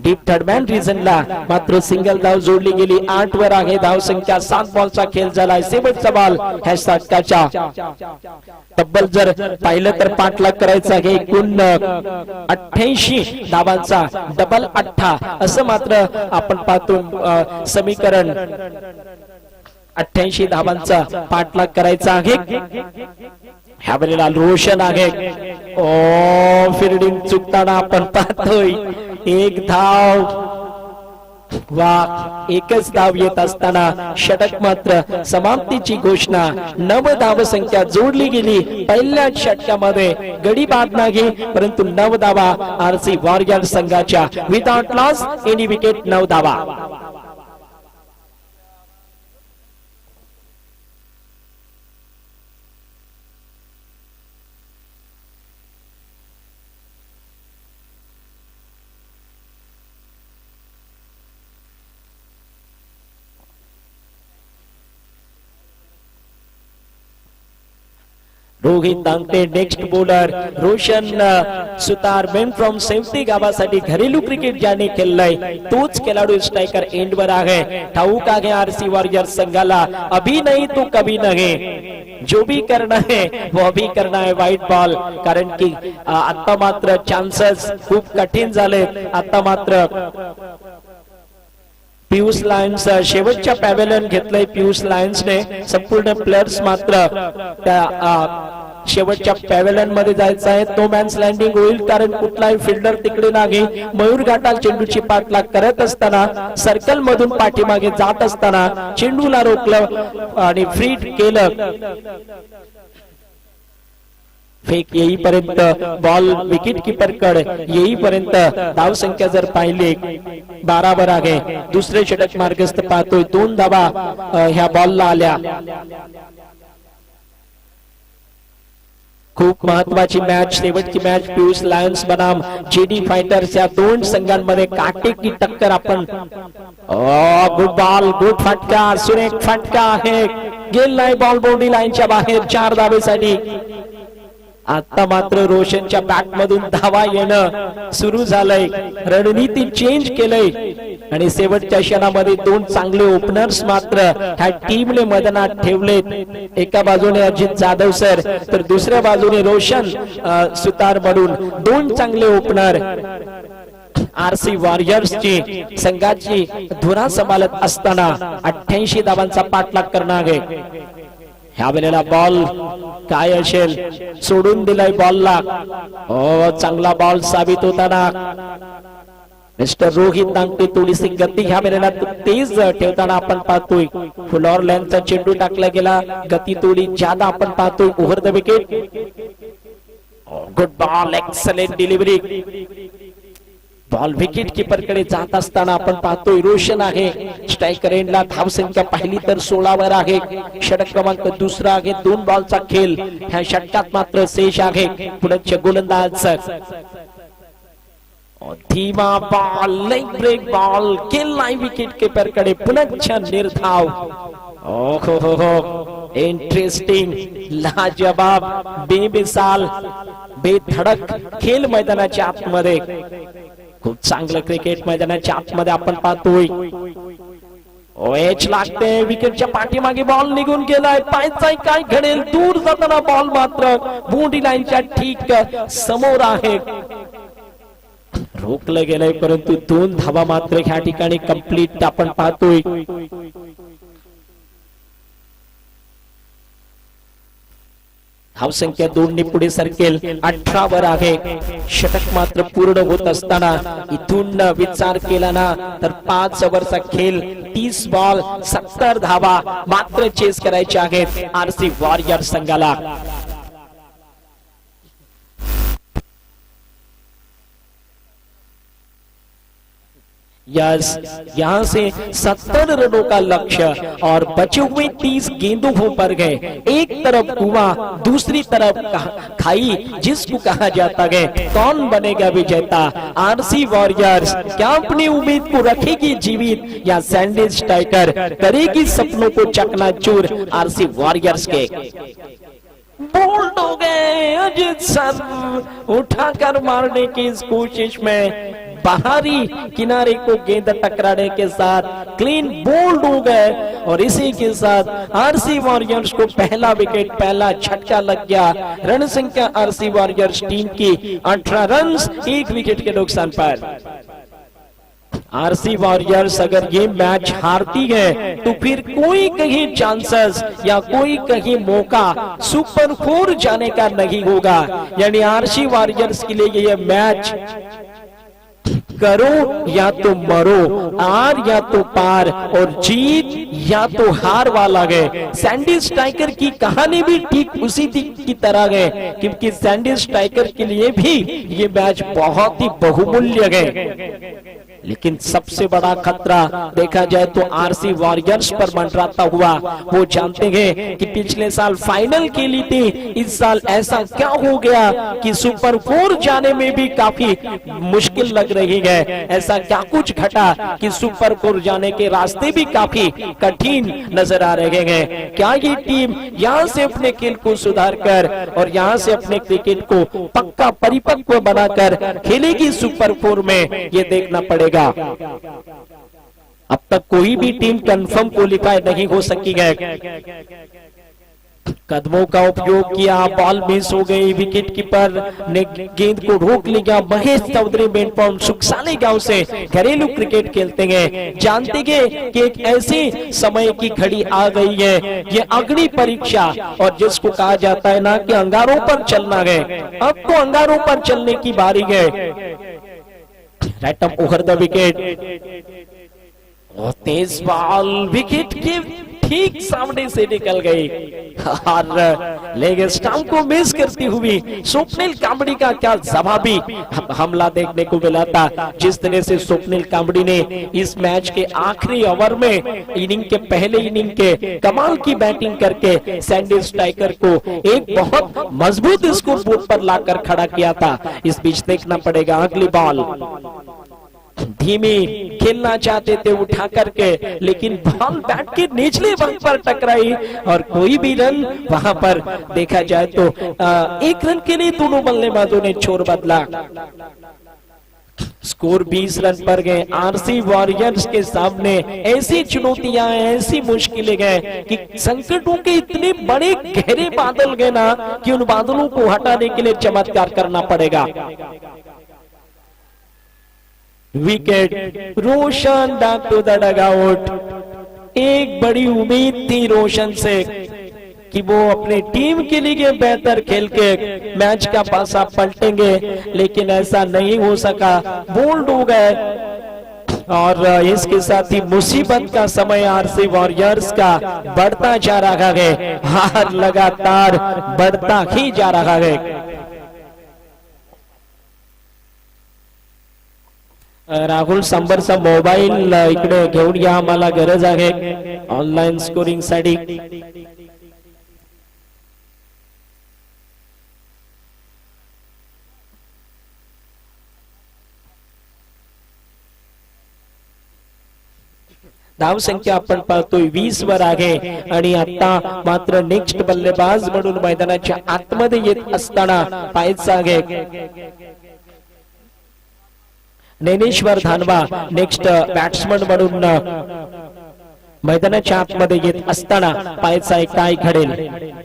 डीप थर्डमॅन रिजनला. मात्र सिंगल धाव जोडली गेली. 8 वर आहे धाव संख्या. 7 बॉलचा खेळ झालाय. शेवटचा बॉल ह्या षटकाच्या. तब्बल जर पाहिलं तर पाठलाग करायचा आहे. एकूण 88 धावांचा डबल 8 असं मात्र आपण पाहतो समीकरण. 88 धावांचा पाठलाग करायचा आहे. ह्या वेळेला रोशन आहे. ओ फिल्डिंग चुकताना आपण पाहतोय. एक धाव, वा एकच धाव येत असताना षटक मात्र समाप्तीची घोषणा. 9 धाव संख्या जोडली गेली पहिल्या षटकामध्ये. गडी बाद नाही परंतु 9 धावा आरसी वॉरियर्स संघाच्या. विदाउट लॉस एनी विकेट 9 धावा. Rohit Dangte next bowler. Roshan Sutar man from सेफ्टी गावासाठी घरेलू क्रिकेट ज्याने खेळलाय तोच खेळाडू स्ट्रायकर एंड वर आहे. ठाऊक आहे आरसी वॉरियर्स संघाला अभी नहीं तो कभी नहीं, जो भी करना है वो अभी करना है. White ball. कारण की आता मात्र चान्सेस खूप कठीण झाले. आता मात्र पियुष लायन्स शेवटच्या पॅव्हेलियन घेतलंय. पियुष लायन्सने संपूर्ण प्लेयर्स मात्र त्या शेवटच्या पॅव्हेलियन मध्ये जायचं आहे. तो मॅन्स लँडिंग होईल कारण कुठलाही फिल्डर तिकडे नाही. मयूर घाटाल चेंडूची पाठलाग करत असताना सर्कल मधून पाठीमागे जात असताना चेंडूला रोखलं आणि फ्री केलं. फेक येईपर्यंत बॉल विकेट कीपर कडे येईपर्यंत धाव संख्या जर पाहिली 12 वर आहे. दुसरे षटक मार्गस्थ पाहतोय. 2 धावा ह्या बॉलला आल्या. खूप महत्वाची मॅच, शेवटची मॅच पियुष लायन्स बनाम जेडी फायटर्स या 2 संघांमध्ये काटे की टक्कर. आपण गुड बॉल, गुड फटका, सुरेख फटका आहे. गेल नाही बॉल बाउंड्री लाईनच्या बाहेर. 4 धावेसाठी. आता मात्र रोशनच्या बॅट मधून धावा येणं सुरू झालंय. रणनीती चेंज केलंय आणि शेवटच्या क्षणामध्ये 2 चांगले ओपनर्स मात्र ह्या टीमने मैदानात ठेवलेत. एका बाजूने अजित जाधव सर तर दुसऱ्या बाजूने रोशन सुतार म्हणून 2 चांगले ओपनर आरसी वॉरियर्सची संघाची धुरा सांभाळत असताना 88 धावांचा पाठलाग करणार आहे. ह्या वेळेला बॉल काय असेल, सोडून दिलाय बॉलला. चांगला बॉल साबित होताना मिस्टर रोहित नांगटे थोडीशी गती ह्या वेळेला तेज ठेवताना आपण पाहतोय. फुलॉर लेनचा चेंडू टाकला गेला, गती थोडी ज्यादा आपण पाहतोय. Over the wicket, good ball, excellent delivery. Ball wicket keeper कडे जात असताना आपण पाहतोय रोशन आहे स्ट्रायकर एंडला. धावसंख्या पाहिली तर 16 वर आहे. षटक क्रमांक दुसरा आहे. 2 बॉलचा खेळ ह्या षटकात मात्र शेष आहे. पुढचे गोलंदाज धीमा बॉल, लेग ब्रेक बॉल केलाय विकेट कीपर कडे. पुन्हा निर्धाव. ओहो हो हो, इंटरेस्टिंग, लाजवाब, बेमिसाल, बेधडक खेळ मैदानाच्या आतमध्ये. खूप चांगलं क्रिकेट मैदानाच्या आतमध्ये आपण पाहतोय. एच लागते, विकेटच्या पाठीमागे बॉल निघून गेलाय. पाहायचंय काय घडेल. दूर जाताना बॉल मात्र बाउंड्री लाईनच्या ठीक समोर आहे. रोखलं गेलंय, परंतु 2 धावा मात्र ह्या ठिकाणी कंप्लीट आपण पाहतोय. धावसंख्या 2 ने पुढे सरकेल. 18 वर आहे. षटक मात्र पूर्ण होत असताना इथून विचार केला ना तर 5 ओव्हरचा खेळ, 30 बॉल, 70 धावा मात्र चेस करायचे आहेत आरसी वॉरियर संघाला. यस, यहाँ से 70 रनों का लक्ष्य और बचे हुए 30 गेंदों पर गए. एक तरफ कुआं, दूसरी तरफ खाई जिसको कहा जाता है. कौन बनेगा विजेता? आरसी वॉरियर्स क्या अपनी उम्मीद को रखेगी जीवित या सैंडी स्ट्राइकर करेगी सपनों को चकनाचूर? आरसी वॉरियर्स के बोल्ड हो गए अजित सर, उठाकर मारने की इस कोशिश में बाहरी किनारे को गेंद टकराने के साथ क्लीन बोल्ड हो गए. और इसी के साथ आरसी वॉरियर्स को पहला विकेट, पहला झटका लग गया. रन संख्या आरसी वॉरियर्स टीम की 18 रन्स, 1 विकेट के नुकसान पर. आरसी वॉरियर्स अगर ये मैच हारती है तो फिर कोई कहीं चांसेस या कोई कहीं मौका सुपर 4 जाने का नहीं होगा. यानी आरसी वॉरियर्स के लिए ये मैच करो या तो मरो, आर या तो पार, और जीत या तो हार वाला है. सैंडी स्ट्राइकर की कहानी भी ठीक उसी की तरह है, क्योंकि सैंडी स्ट्राइकर के लिए भी ये मैच बहुत ही बहुमूल्य है. लेकिन सबसे बड़ा खतरा देखा जाए तो आरसी वॉरियर्स पर मंडराता हुआ. वो जानते हैं कि पिछले साल फाइनल खेली थी, इस साल ऐसा क्या हो गया कि सुपर 4 जाने में भी काफी मुश्किल लग रही है. ऐसा क्या कुछ घटा कि सुपर 4 जाने के रास्ते भी काफी कठिन नजर आ रहे हैं. क्या ये टीम यहाँ से अपने खेल को सुधार कर और यहाँ से अपने क्रिकेट को पक्का परिपक्व बनाकर खेलेगी सुपर 4 में? ये देखना पड़ेगा. अब तक कोई भी टीम कंफर्म क्वालिफाई नहीं हो सकी है. कदमों का उपयोग किया, बॉल मिस हो गई, विकेट कीपर ने गेंद को रोक लिया. महेश चौधरी मेनपॉइंट सुखसाली गांव से घरेलू क्रिकेट खेलते हैं, जानते हैं कि एक ऐसी समय की घड़ी आ गई है, ये अग्नि परीक्षा, और जिसको कहा जाता है ना कि अंगारों पर चलना है. अब तो अंगारों पर चलने की बारी है. Right up over the wicket. और तेज बॉल विकेट के ठीक सामने से निकल गई और लेग स्टंप को मिस करती हुई स्वप्निल कांबड़ी का क्या जवाबी हमला देखने को मिला था. जिस तरह से स्वप्निल कांबड़ी ने इस मैच के आखिरी ओवर में इनिंग के पहले इनिंग के कमाल की बैटिंग करके सैंडी स्ट्राइकर को एक बहुत मजबूत स्कोर बोर्ड पर लाकर खड़ा किया था. इस बीच देखना पड़ेगा अगली बॉल. धीमी खेलना चाहते थे उठा करके, लेकिन बॉल बैट के निचले भाग पर टकराई और कोई भी रन वहां पर देखा जाए तो 1 रन के लिए दोनों बल्लेबाजों ने छोर बदला. स्कोर 20 रन पर गए. आरसी वॉरियर्स के सामने ऐसी चुनौतियां, ऐसी मुश्किलें गए कि संकटों के इतने बड़े गहरे बादल गए ना कि उन बादलों को हटाने के लिए चमत्कार करना पड़ेगा. Wicket, Roshan back to the dugout. एक बड़ी उम्मीद थी रोशन से कि वो अपनी टीम के लिए बेहतर खेल के मैच का पासा पलटेंगे, लेकिन ऐसा नहीं हो सका, बोल्ड हो गए। और इसके साथ ही मुसीबत का समय आरसी वॉरियर्स का बढ़ता जा रहा है, हार लगातार बढ़ता ही जा रहा है। राहुल सांबरचा मोबाईल इकडे घेऊन या, आम्हाला गरज आहे ऑनलाईन स्कोरिंग साठी। धाव संख्या आपण पाहतोय 20 वर आहे आणि आता मात्र नेक्स्ट बल्लेबाज म्हणून मैदानाच्या आतमध्ये येत असताना पाहायचं आहे ज्ञानेश्वर धानवा नेक्स्ट बॅट्समन म्हणून मैदानाच्या आतमध्ये येत असताना पाहायचं आहे काय घडेल।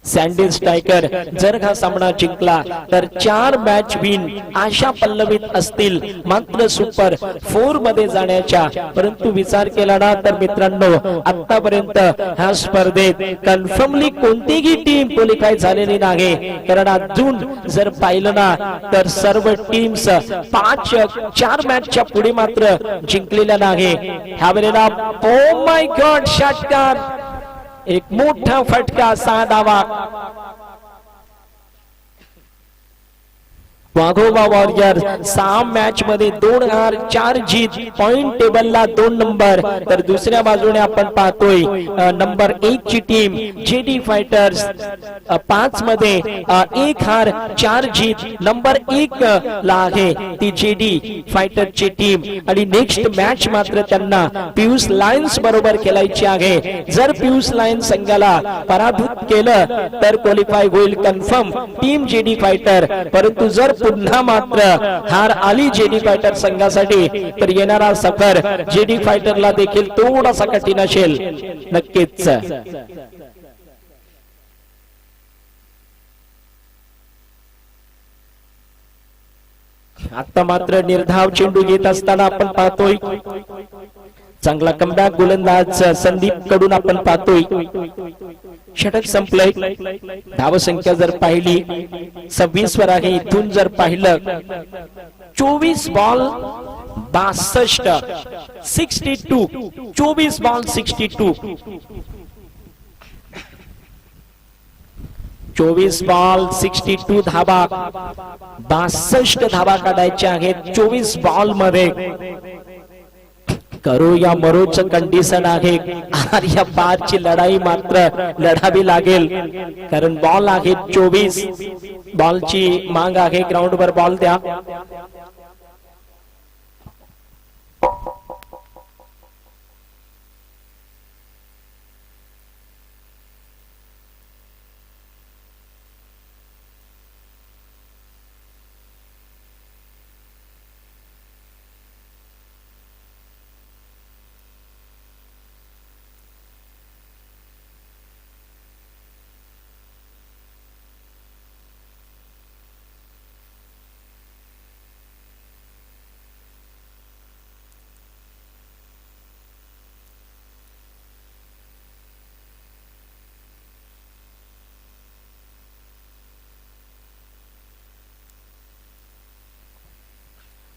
सँडी स्ट्रायकर जर हा सामना जिंकला तर 4 मॅच विन आशा पल्लवित असतील मात्र सुपर 4 मध्ये जाण्याच्या। परंतु विचार केला ना तर मित्रांनो आतापर्यंत ह्या स्पर्धेत कन्फर्मली कोणतीही टीम क्वालिफाय झालेली नाही, कारण अजून जर पाहिलं ना तर सर्व टीम्स 4 मॅचच्या पुढे मात्र जिंकलेल्या नाही। ह्या वेळेला ओ माय गॉड षटकार, एक मोठा फटका, 6 धावा। वाघोबा वॉरियर 6 मॅच मध्ये 2 हार 4 जीत, पॉइंट टेबलला 2 नंबर। तर दुसऱ्या बाजूने आपण पाहतोय नंबर 1 ची टीम जेडी फायटर्स 5 मध्ये 1 हार 4 जीत, नंबर 1 ला आहे ती जेडी फायटर ची टीम। आणि नेक्स्ट मॅच मात्र त्यांना पियुष लायन्स बरोबर खेळायची आहे। जर पियुष लायन्स संघाला पराभूत केलं तर क्वालिफाय होईल कन्फर्म टीम जेडी फायटर। परंतु जर पुन्हा मात्र हार आली जेडी फायटर संघासाठी तर येणारा सफर जेडी फायटरला देखील थोडासा कठीण असेल नक्कीच। आता मात्र निर्धाव चेंडू घेत असताना आपण पाहतोय चांगला कमबॅक गोलंदाज संदीप कडून आपण पाहतोय। षटक संपलंय, धाव संख्या जर पाहिली 26 वर आहे। इथून जर पाहिलं 24 बॉल 62, 62, 24 बॉल 62, 24 बॉल 62 धावा, 62 धावा काढायच्या आहेत 24 बॉल मध्ये। करो या मरोच कंडिशन आहे, या पारची लढाई मात्र लढावी लागेल, कारण बॉल आहे 24, बॉलची मांग आहे, ग्राउंड वर बॉल द्या।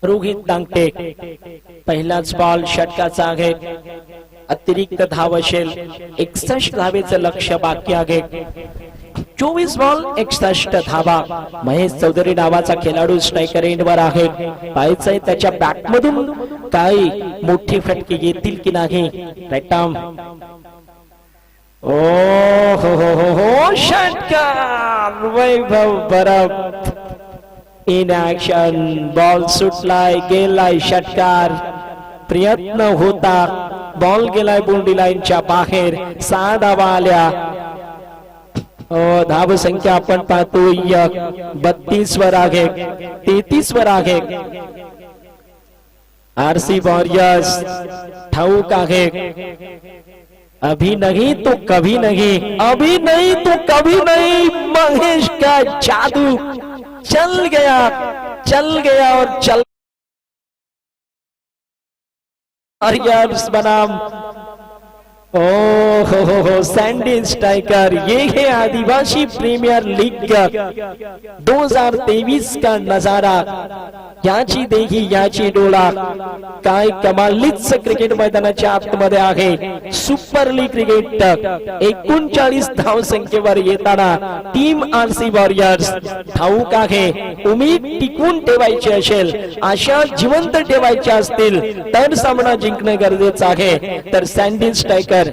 रोहित दांगटे पहिलाच बॉल षटकाचा आहे, अतिरिक्त धाव असेल, 61 धावेचं लक्ष्य बाकी आहे। 24 बॉल 61 धावा। महेश चौधरी नावाचा खेळाडू स्ट्रायकर एंडवर आहे, पाहायचंय त्याच्या बॅट मधून काही मोठी फटके येतील की नाही। राईट आर्म, ओ हो षटकार, वैभव बरब इन ऍक्शन, बॉल सुटलाय, गेलाय षटकार, प्रयत्न होता, बॉल गेलाय बाउंड्री लाईनच्या बाहेर, 6 धावा आल्या। धाव संख्या आपण पाहतोय 32 वर आहे, 33 वर आहे। आरसी वॉरियर्स ठाऊक आहे, अभी नहीं तो कभी नहीं, अभी नहीं तो कभी नहीं। महेश का जादू चल गया और चल वॉरियर्स बनाम ओ हो सैंडी स्ट्राइकर, ये है आदिवासी प्रीमियर लीग 2023 का नजारा. याची देखी याची डोळा, काय कमालीच क्रिकेट मैदानाच्या आतमध्ये आहे. सुपर लीग क्रिकेट 39 धाव संख्येवर येताना टीम आरसी वॉरियर्स ठाऊक आहे, उमेद टिकवून ठेवायची असेल, आशा जिवंत ठेवायच्या असतील तर सामना जिंकणे गरजेचं आहे. तर सॅन्डी स्ट्रायकर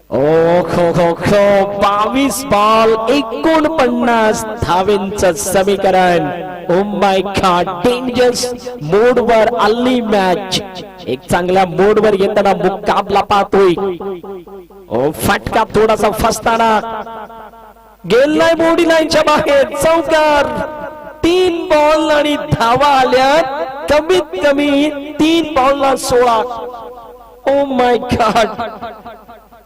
ओ खो खो खो 22 बॉल 49 धावेंचं समीकरण. ओ माय गॉड, डेंजरस मोडवर आली मॅच. एक चांगल्या मोडवर येताना मुकाबला पाहतोय. ओ फटका थोडासा फसताना गेलाय बॉडी लाईनच्या बाहेर. चौकार, 3 बॉल आणि धावा आल्यात कमीत कमी 3 बॉलला 16. ओ माय गॉड,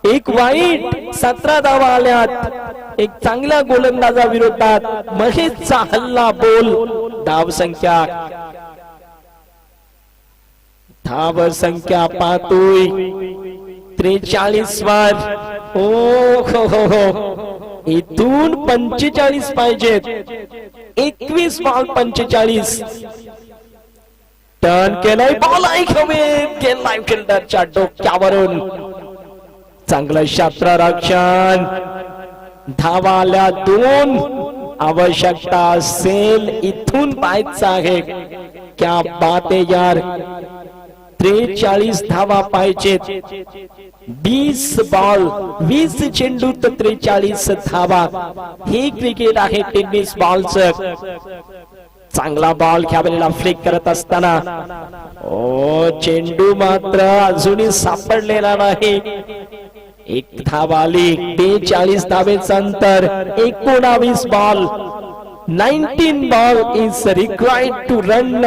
एक वाईट 17 धावा आल्यात. एक चांगल्या गोलंदाजा विरोधात महेशचा हल्ला बोल. धाव संख्या पाहतोय 43 वर. ओ हो, इथून 45 पाहिजेत. 21 बॉल 45. टर्न केलाय, बॉल ऐकवेत गेलाय फिल्डरच्या डोक्यावरून. चांगलं क्षेत्ररक्षण, धावा आल्या 2. आवश्यकता असेल इथून पाहायचं आहे. क्या बात आहे यार, 43 धावा पाहिजेत. 20 बॉल 20 चेंडूत 43 धावा. हे क्रिकेट आहे टेनिस बॉलचं. चांगला बॉल ख्याबलेला फ्लिक करत असताना ओ चेंडू मात्र अजूनही सापडलेला नाही. एक धाव आली, 42 धावेचं अंतर. 19 ball 19 ball is required to run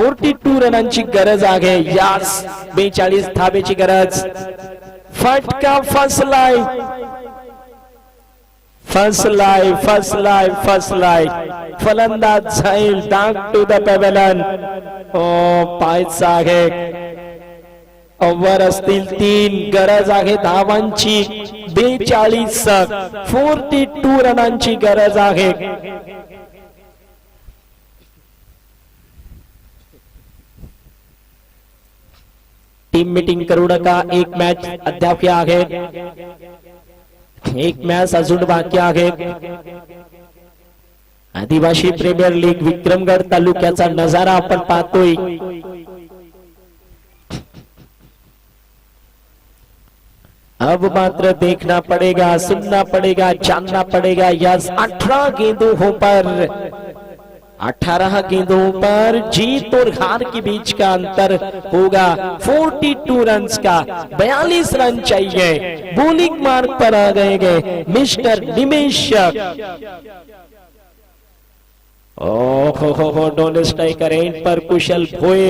42 रनांची गरज आहे. यास 42 धावेची गरज. फटका फसलाय. फलंदाज जाईल डाक टू द पेवेलन. पाहायचं आहे, ओव्हर असतील 3, गरज आहे धावांची 42. 42 रनांची गरज आहे. टीम मीटिंग करू नका. एक मॅच अद्याप आहे, एक मॅच अजून बाकी आहे. आदिवासी प्रीमियर लीग विक्रमगड तालुक्याचा नजारा आपण पाहतोय. अब मात्र देखना पड़ेगा, सुनना पड़ेगा, जानना पड़ेगा. यस 18 गेंदों पर 18 गेंदों पर जीत और हार के बीच का अंतर होगा 42 रन का. 42 रन चाहिए. बॉलिंग मार्ग पर आ गए मिस्टर निमेश. ओहो, दोनों स्ट्राइकर एंड पर कुशल भोए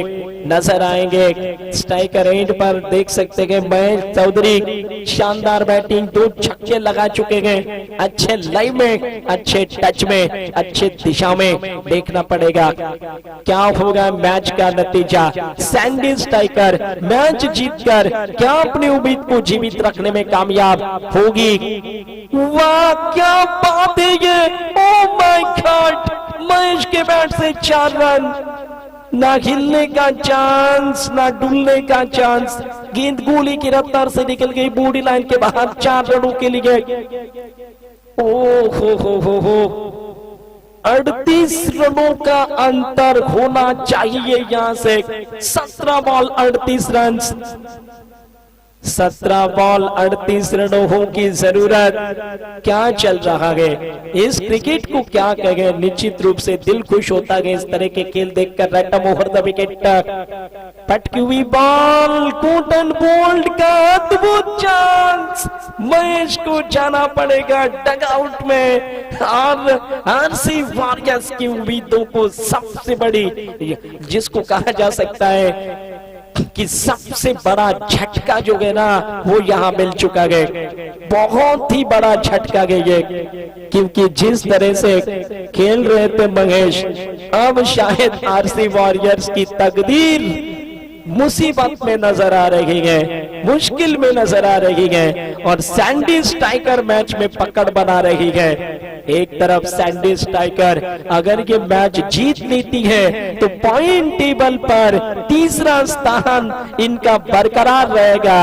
नजर आएंगे. स्ट्राइकर एंड पर देख सकते हैं महेश चौधरी, शानदार बैटिंग, 2 छक्के लगा चुके हैं. अच्छे लाइव में, अच्छे टच में, अच्छे दिशा में. देखना पड़ेगा क्या होगा मैच का नतीजा. सैंडी स्ट्राइकर मैच जीतकर क्या अपनी उम्मीद को जीवित रखने में कामयाब होगी. वाह क्या बात है ये. Oh my God, Mahesh K bat say 4 run. ना हिलने का चांस, ना डुलने का चांस. गेंद गोली की रफ्तार से निकल गई बॉडी लाइन के बाहर. 4 रनों के लिए. ओ हो 38 रनों का अंतर होना चाहिए यहां से. 17 बॉल 38 रन. 17 बॉल 38 रनों की जरूरत. क्या चल रहा है इस क्रिकेट को क्या कहें. निश्चित रूप से दिल खुश होता है इस तरह के खेल देखकर. रैटम ओवर द विकेट. पटकी हुई बॉल, कॉटन बोल्ड का अद्भुत चांस. महेश को जाना पड़ेगा डगआउट में. आरसी वॉरियर्स की उम्मीदों को सबसे बड़ी जिसको कहा जा सकता है कि सबसे बड़ा झटका जो है ना वो यहाँ मिल चुका है, बहुत ही बड़ा झटका है ये, क्योंकि जिस तरह से खेल रहे थे महेश, अब शायद आरसी वॉरियर्स की तकदीर मुसीबत में नजर आ रही है, मुश्किल में नजर आ रही है, और सैंडी स्ट्राइकर मैच में पकड़ बना रही है। एक तरफ सैंडी स्ट्राइकर अगर ये मैच जीत लेती है तो पॉइंट टेबल पर तीसरा स्थान इनका बरकरार रहेगा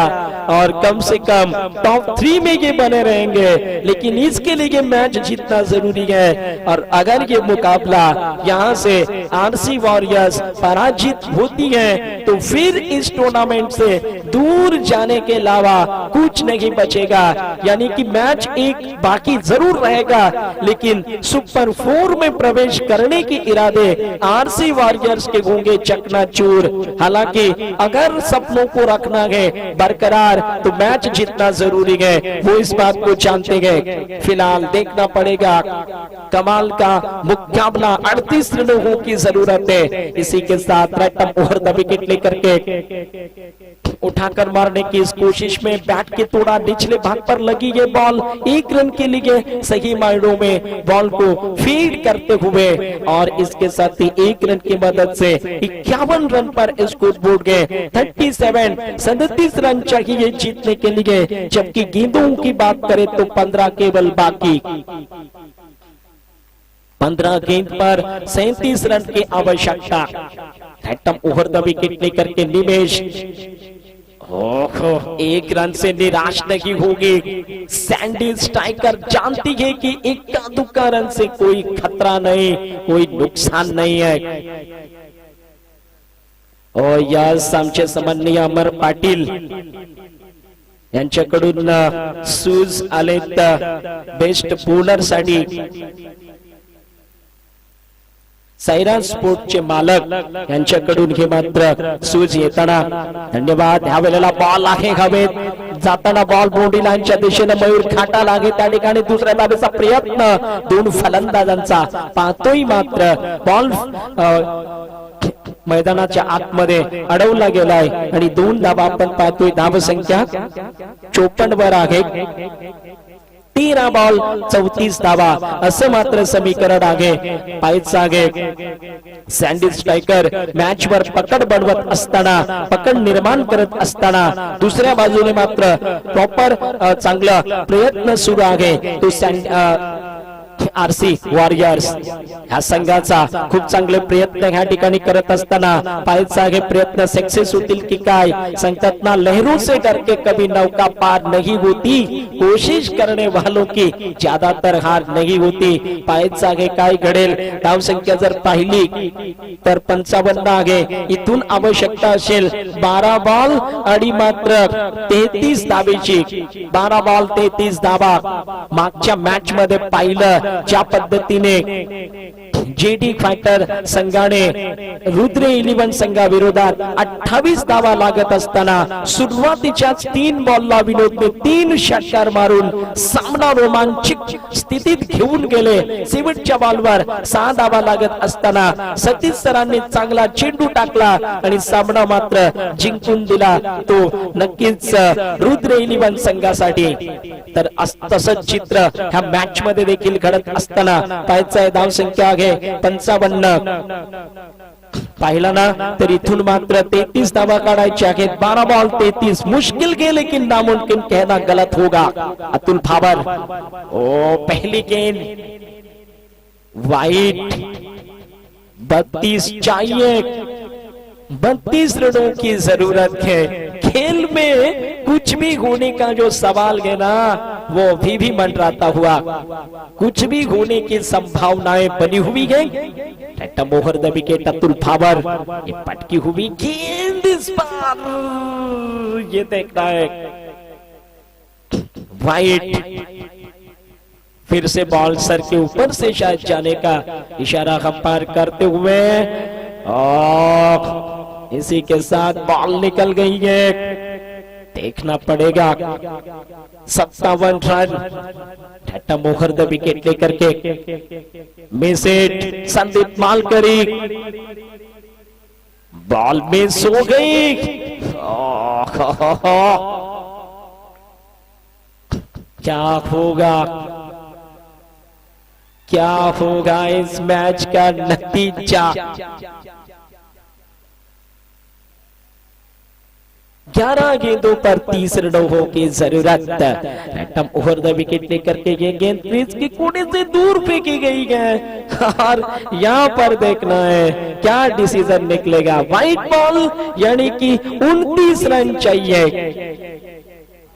और कम से कम टॉप 3 में ये बने रहेंगे, लेकिन इसके लिए ये मैच जीतना जरूरी है। और अगर ये मुकाबला यहाँ से आरसी वॉरियर्स पराजित होती है तो फिर इस टूर्नामेंट से दूर जाने के अलावा कुछ नहीं बचेगा, यानी कि मैच एक बाकी जरूर रहेगा, लेकिन सुपर 4 में प्रवेश करने के इरादे आरसी वॉरियर्स के होंगे चकनाचूर। हालांकि अगर सपनों को रखना है बरकरार तो मैच जीतना जरूरी है, वो इस बात को जानते हैं। फिलहाल देखना पड़ेगा, कमाल का मुकाबला 38 रनों की जरूरत है। इसी के साथ रैटम ओवर द विकेट लेकर के उठाकर मारने की इस कोशिश में बैट के थोड़ा निचले भाग पर लगी ये बॉल 1 रन के लिए सही मायनों में बॉल को फीड करते हुए, और इसके साथ ही 1 रन की मदद से 51 रन पर स्कोर बोर्ड गए। 37 रन चाहिए जीतने के लिए, जबकि गेंदों की बात करें तो 15 केवल बाकी। 15 गेंद पर 37 रन की आवश्यकता। रैटम ओवर द विकेट लेकर के निमेश 1 रन से निराश नहीं होगी। सैंडी स्ट्राइकर जानती है कि इक्का दुक्का रन से कोई खतरा नहीं, कोई नुकसान नहीं है। और यस आमचे समन्वय अमर पाटील यांच्याकडून सूज आलेत बेस्ट बॉलर साठी। सायरा स्पोर्टचे मालक यांच्याकडून हे मात्र सूज येताना धन्यवाद। ह्या वेळेला बॉल आहे हवेत, जाताना बॉल बाउंड्री लाईनच्या दिशेने मयूर खाटा लागे, त्या ठिकाणी दुसऱ्या धावेचा प्रयत्न 2 फलंदाजांचा पाहतोय, मात्र बॉल मैदानाच्या आतमध्ये अडवला गेलाय आणि 2 धावा आपण पाहतोय। धाव संख्या 54 वर आहे। 13 बॉल 34 धावा असं मात्र समीकरण आहे। पायचा आहे सैंडी स्ट्राइकर मॅच वर पकड बनवत असताना, पकड निर्माण करत असताना, दुसऱ्या बाजूने मात्र प्रॉपर चांगला प्रयत्न सुरू आहे तो आरसी वॉरियर्स ह्या संघाचा खूप चांगले प्रयत्न ह्या ठिकाणी करत असताना पायचा हे प्रयत्न सक्सेस होतील की काय सांगतात ना, लहरों से डर के कभी नौका पार नहीं होती, कोशिश करने वालों की ज्यादातर हार नहीं होती। पायचा हे काय घडेल, धाव संख्या जर पाहिली तर 55 आहे। इथून आवश्यकता असेल 12 बॉल आणि मात्र 33 धावेची। 12 बॉल 33 धावा। मागच्या मॅच मध्ये पाहिलं ज्या पद्धतीने जेडी फायटर संघाने रुद्र 11 संघाविरोधात 28 धावा लागत असताना सुरुवातीच्याच 3 बॉलला विनोदने 3 षटकार मारून सामना रोमांचक स्थितीत घेऊन गेले। शेवटच्या बॉलवर 6 धावा लागत असताना सतीश सरांनी चांगला चेंडू टाकला आणि सामना मात्र जिंकून दिला, तो नक्कीच रुद्र 11 संघासाठी। तर तसंच चित्र ह्या मॅच मध्ये देखील घडत असताना पाहायचं धाव संख्या आहे 55। पाहिला ना तर इथून मात्र 33 धावा काढायच्या आहेत। 12 बॉल 33 मुश्किल के लेकिन नामुमकिन कहना गलत होगा। अतुल भावर पहली गेंद वाइड 32 चाहिए, 32 रनों की जरूरत है। खेल में कुछ भी होने का जो सवाल है ना वो अभी भी मंडराता हुआ, कुछ भी होने की संभावनाएं बनी हुई है। रैटम ओवर द विकेट अतुल भावर, ये पटकी हुई गेंद इस बार ये देखना है वाइड। फिर से बॉल सर के ऊपर से शायद जाने का इशारा अंपायर करते हुए, और इसी के साथ बॉल निकल गई है। देखना पड़ेगा 57 रन। रैटम ओवर द विकेट लेकर के मैसेज संदीप मालकरी बॉल मिस हो गई। क्या होगा, क्या होगा इस मैच का नतीजा? 11 गेंदों पर 30 रनों की जरूरत। रैंडम ओवर द विकेट लेकर के ये गेंद क्रीज के कोने से दूर फेंकी गई है और यहाँ पर देखना है क्या डिसीजन निकलेगा। व्हाइट बॉल यानी कि 29 रन चाहिए।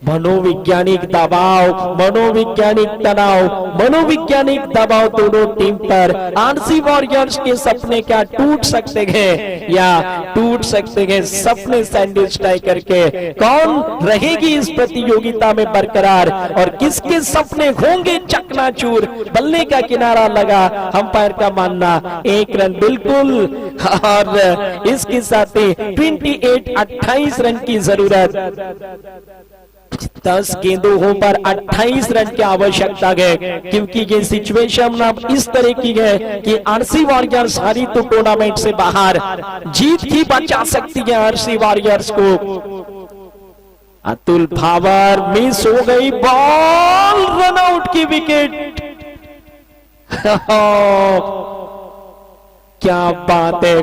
मनोवैज्ञानिक दबाव, मनोवैज्ञानिक तनाव, मनोवैज्ञानिक दबाव दोनों टीम पर। आरसी वॉरियर्स के सपने क्या टूट सकते हैं या टूट सकते हैं सपने सैंडी स्ट्राइकर के? कौन रहेगी इस प्रतियोगिता में बरकरार और किसके सपने होंगे चकनाचूर? बल्ले का किनारा लगा, अंपायर का मानना 1 रन बिल्कुल। और इसके साथ ही 28 रन की जरूरत। 10 गेंदों हो पर 28 रन की आवश्यकता है, क्योंकि ये सिचुएशन अब इस तरह की है कि आरसी वॉरियर्स हारी तो टूर्नामेंट से बाहर, जीत ही बचा सकती है आरसी वॉरियर्स को। अतुल भावर मिस हो गई बॉल, रन आउट की विकेट। क्या बात है,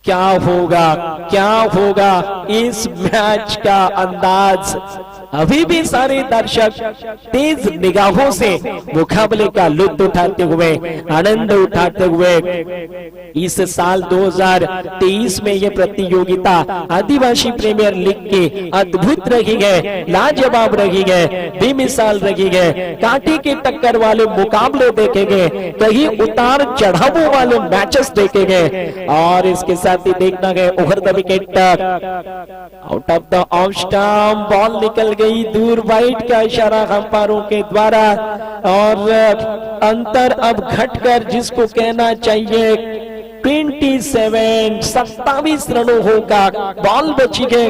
क्या होगा, क्या होगा इस मैच का अंदाज? अभी भी सारे दर्शक तेज निगाहों से मुकाबले का लुत्फ उठाते हुए, आनंद उठाते हुए। इस साल 2023 में यह प्रतियोगिता आदिवासी प्रीमियर लीग की अद्भुत रही है, लाजवाब रही है, बेमिसाल रही है। कांटे के टक्कर वाले मुकाबले देखे गए, कहीं उतार चढ़ावों वाले मैचेस देखे गए। और इसके साथ ही देखना है over the wicket, out of the off stump, ball निकल गई दूर। वाइड का इशारा अंपायरों के द्वारा और अंतर अब घटकर जिसको कहना चाहिए 27 रनों होगा। बॉल बची है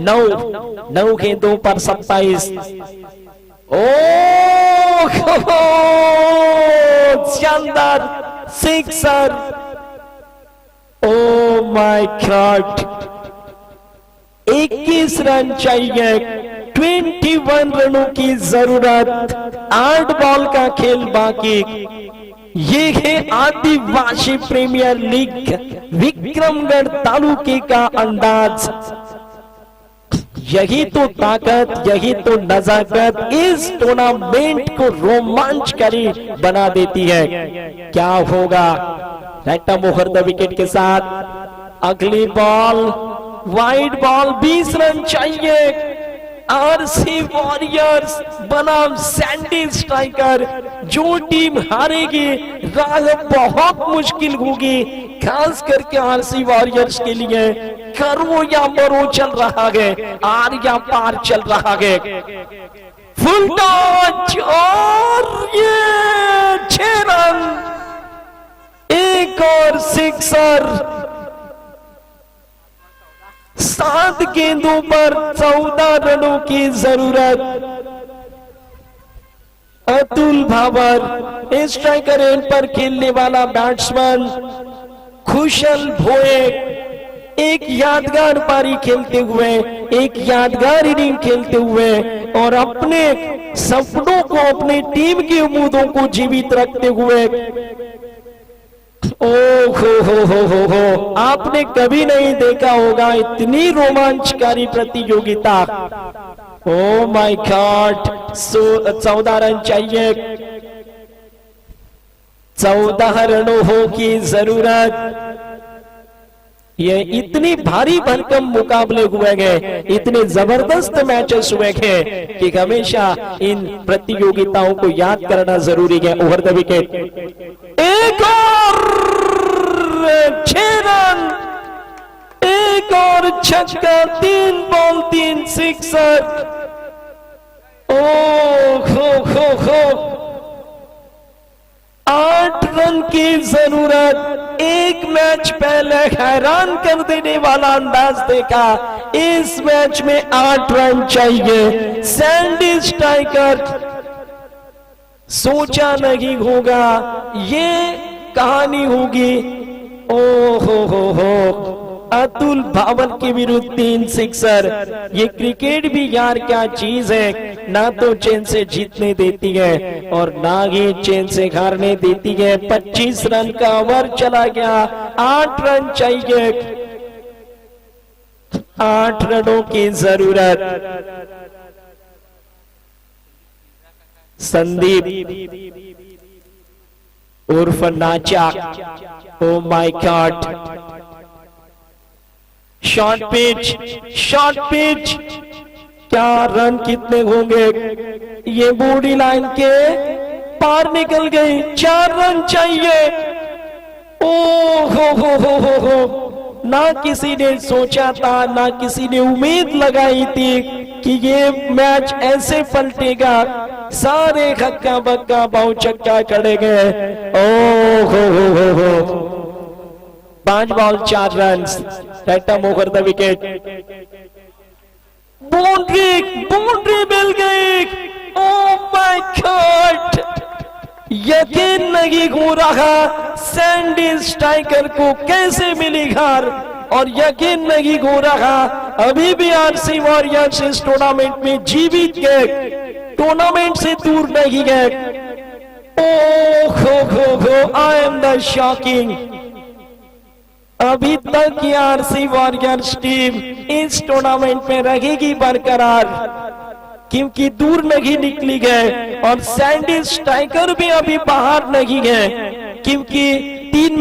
9 गेंदों पर 27। शानदार sixer, oh my God. 21 run चाहिए, 21 रनों की जरूरत, 8 बॉल का खेल बाकी। ये है आदिवासी प्रीमियर लीग विक्रमगढ़ तालुके का अंदाज। यही तो ताकत, यही तो नजाकत इस टूर्नामेंट को रोमांचकारी बना देती है। क्या होगा? रैंडम ओवर द विकेट के साथ अगली बॉल, वाइड बॉल, 20 रन चाहिए। आरसी वॉरियर्स बनाम सैंडी स्ट्राइकर, जो टीम हारेगी राह बहुत मुश्किल होगी, खास करके आरसी वॉरियर्स के लिए। करो या मरो चल रहा है, आर या पार चल रहा है। फुल टच और ये 6 रन, एक और सिक्सर। 7 गेंदों पर 14 रनों की जरूरत। अतुल भावर स्ट्राइकर एंड पर खेलने वाला बैट्समैन खुशल भोए एक यादगार पारी खेलते हुए, एक यादगार इनिंग खेलते हुए और अपने सपनों को, अपनी टीम की उम्मीदों को जीवित रखते हुए। ओ हो, आपने कभी नहीं देखा होगा इतनी रोमांचकारी प्रतियोगिता। ओ माय गॉड, 14 रन चाहिए, 14 रनों की जरूरत। ये इतनी भारी भरकम मुकाबले हुए गए, इतने जबरदस्त मैचेस हुए गए कि हमेशा इन प्रतियोगिताओं को याद करना जरूरी है। ओवर द विकेट, एक और 6 रन, एक और छक्का, 3 बॉल 3 सिक्सर। ओ हो 8 रन की जरूरत। एक मैच पहले हैरान कर देने वाला अंदाज देखा, इस मैच में 8 रन चाहिए। सैंडी स्ट्राइकर सोचा नहीं होगा ये कहानी होगी, हो अतुल भावन के विरुद्ध 3 सिक्सर। ये क्रिकेट भी यार क्या चीज है, ना तो चैन से जीतने देती है और ना ही चैन से हारने देती है। 25 रन का ओवर चला गया, 8 रन चाहिए, 8 रनों की जरूरत। संदीप उर्फ नाचा, oh my God, short pitch, क्या रन कितने होंगे? ये बॉडी लाइन के पार निकल गई, 4 रन चाहिए। ओ हो ना किसी ने सोचा था, ना किसी ने उम्मीद लगाई थी कि ये मैच ऐसे पलटेगा। सारे हक्का बक्का बाउ चक्का खड़े गए। ओ हो 5 ball 4 run, right arm over the wicket. Boundary मिल गई। ओ माय गॉड, यकीन नहीं हो रहा सैंडी स्ट्राइकर को कैसे मिली हार, और यकीन नहीं हो रहा अभी भी आरसी वॉरियर्स इस टूर्नामेंट में जीवित गए, टूर्नामेंट से दूर नहीं गए। ओ आई एम द शॉकिंग। अभी तक ये आरसी वॉरियर्स टीम इस टूर्नामेंट में रहेगी बरकरार, क्योंकि दूर नहीं निकली गए और सैंडी स्ट्राइकर भी अभी बाहर नहीं है, क्योंकि 3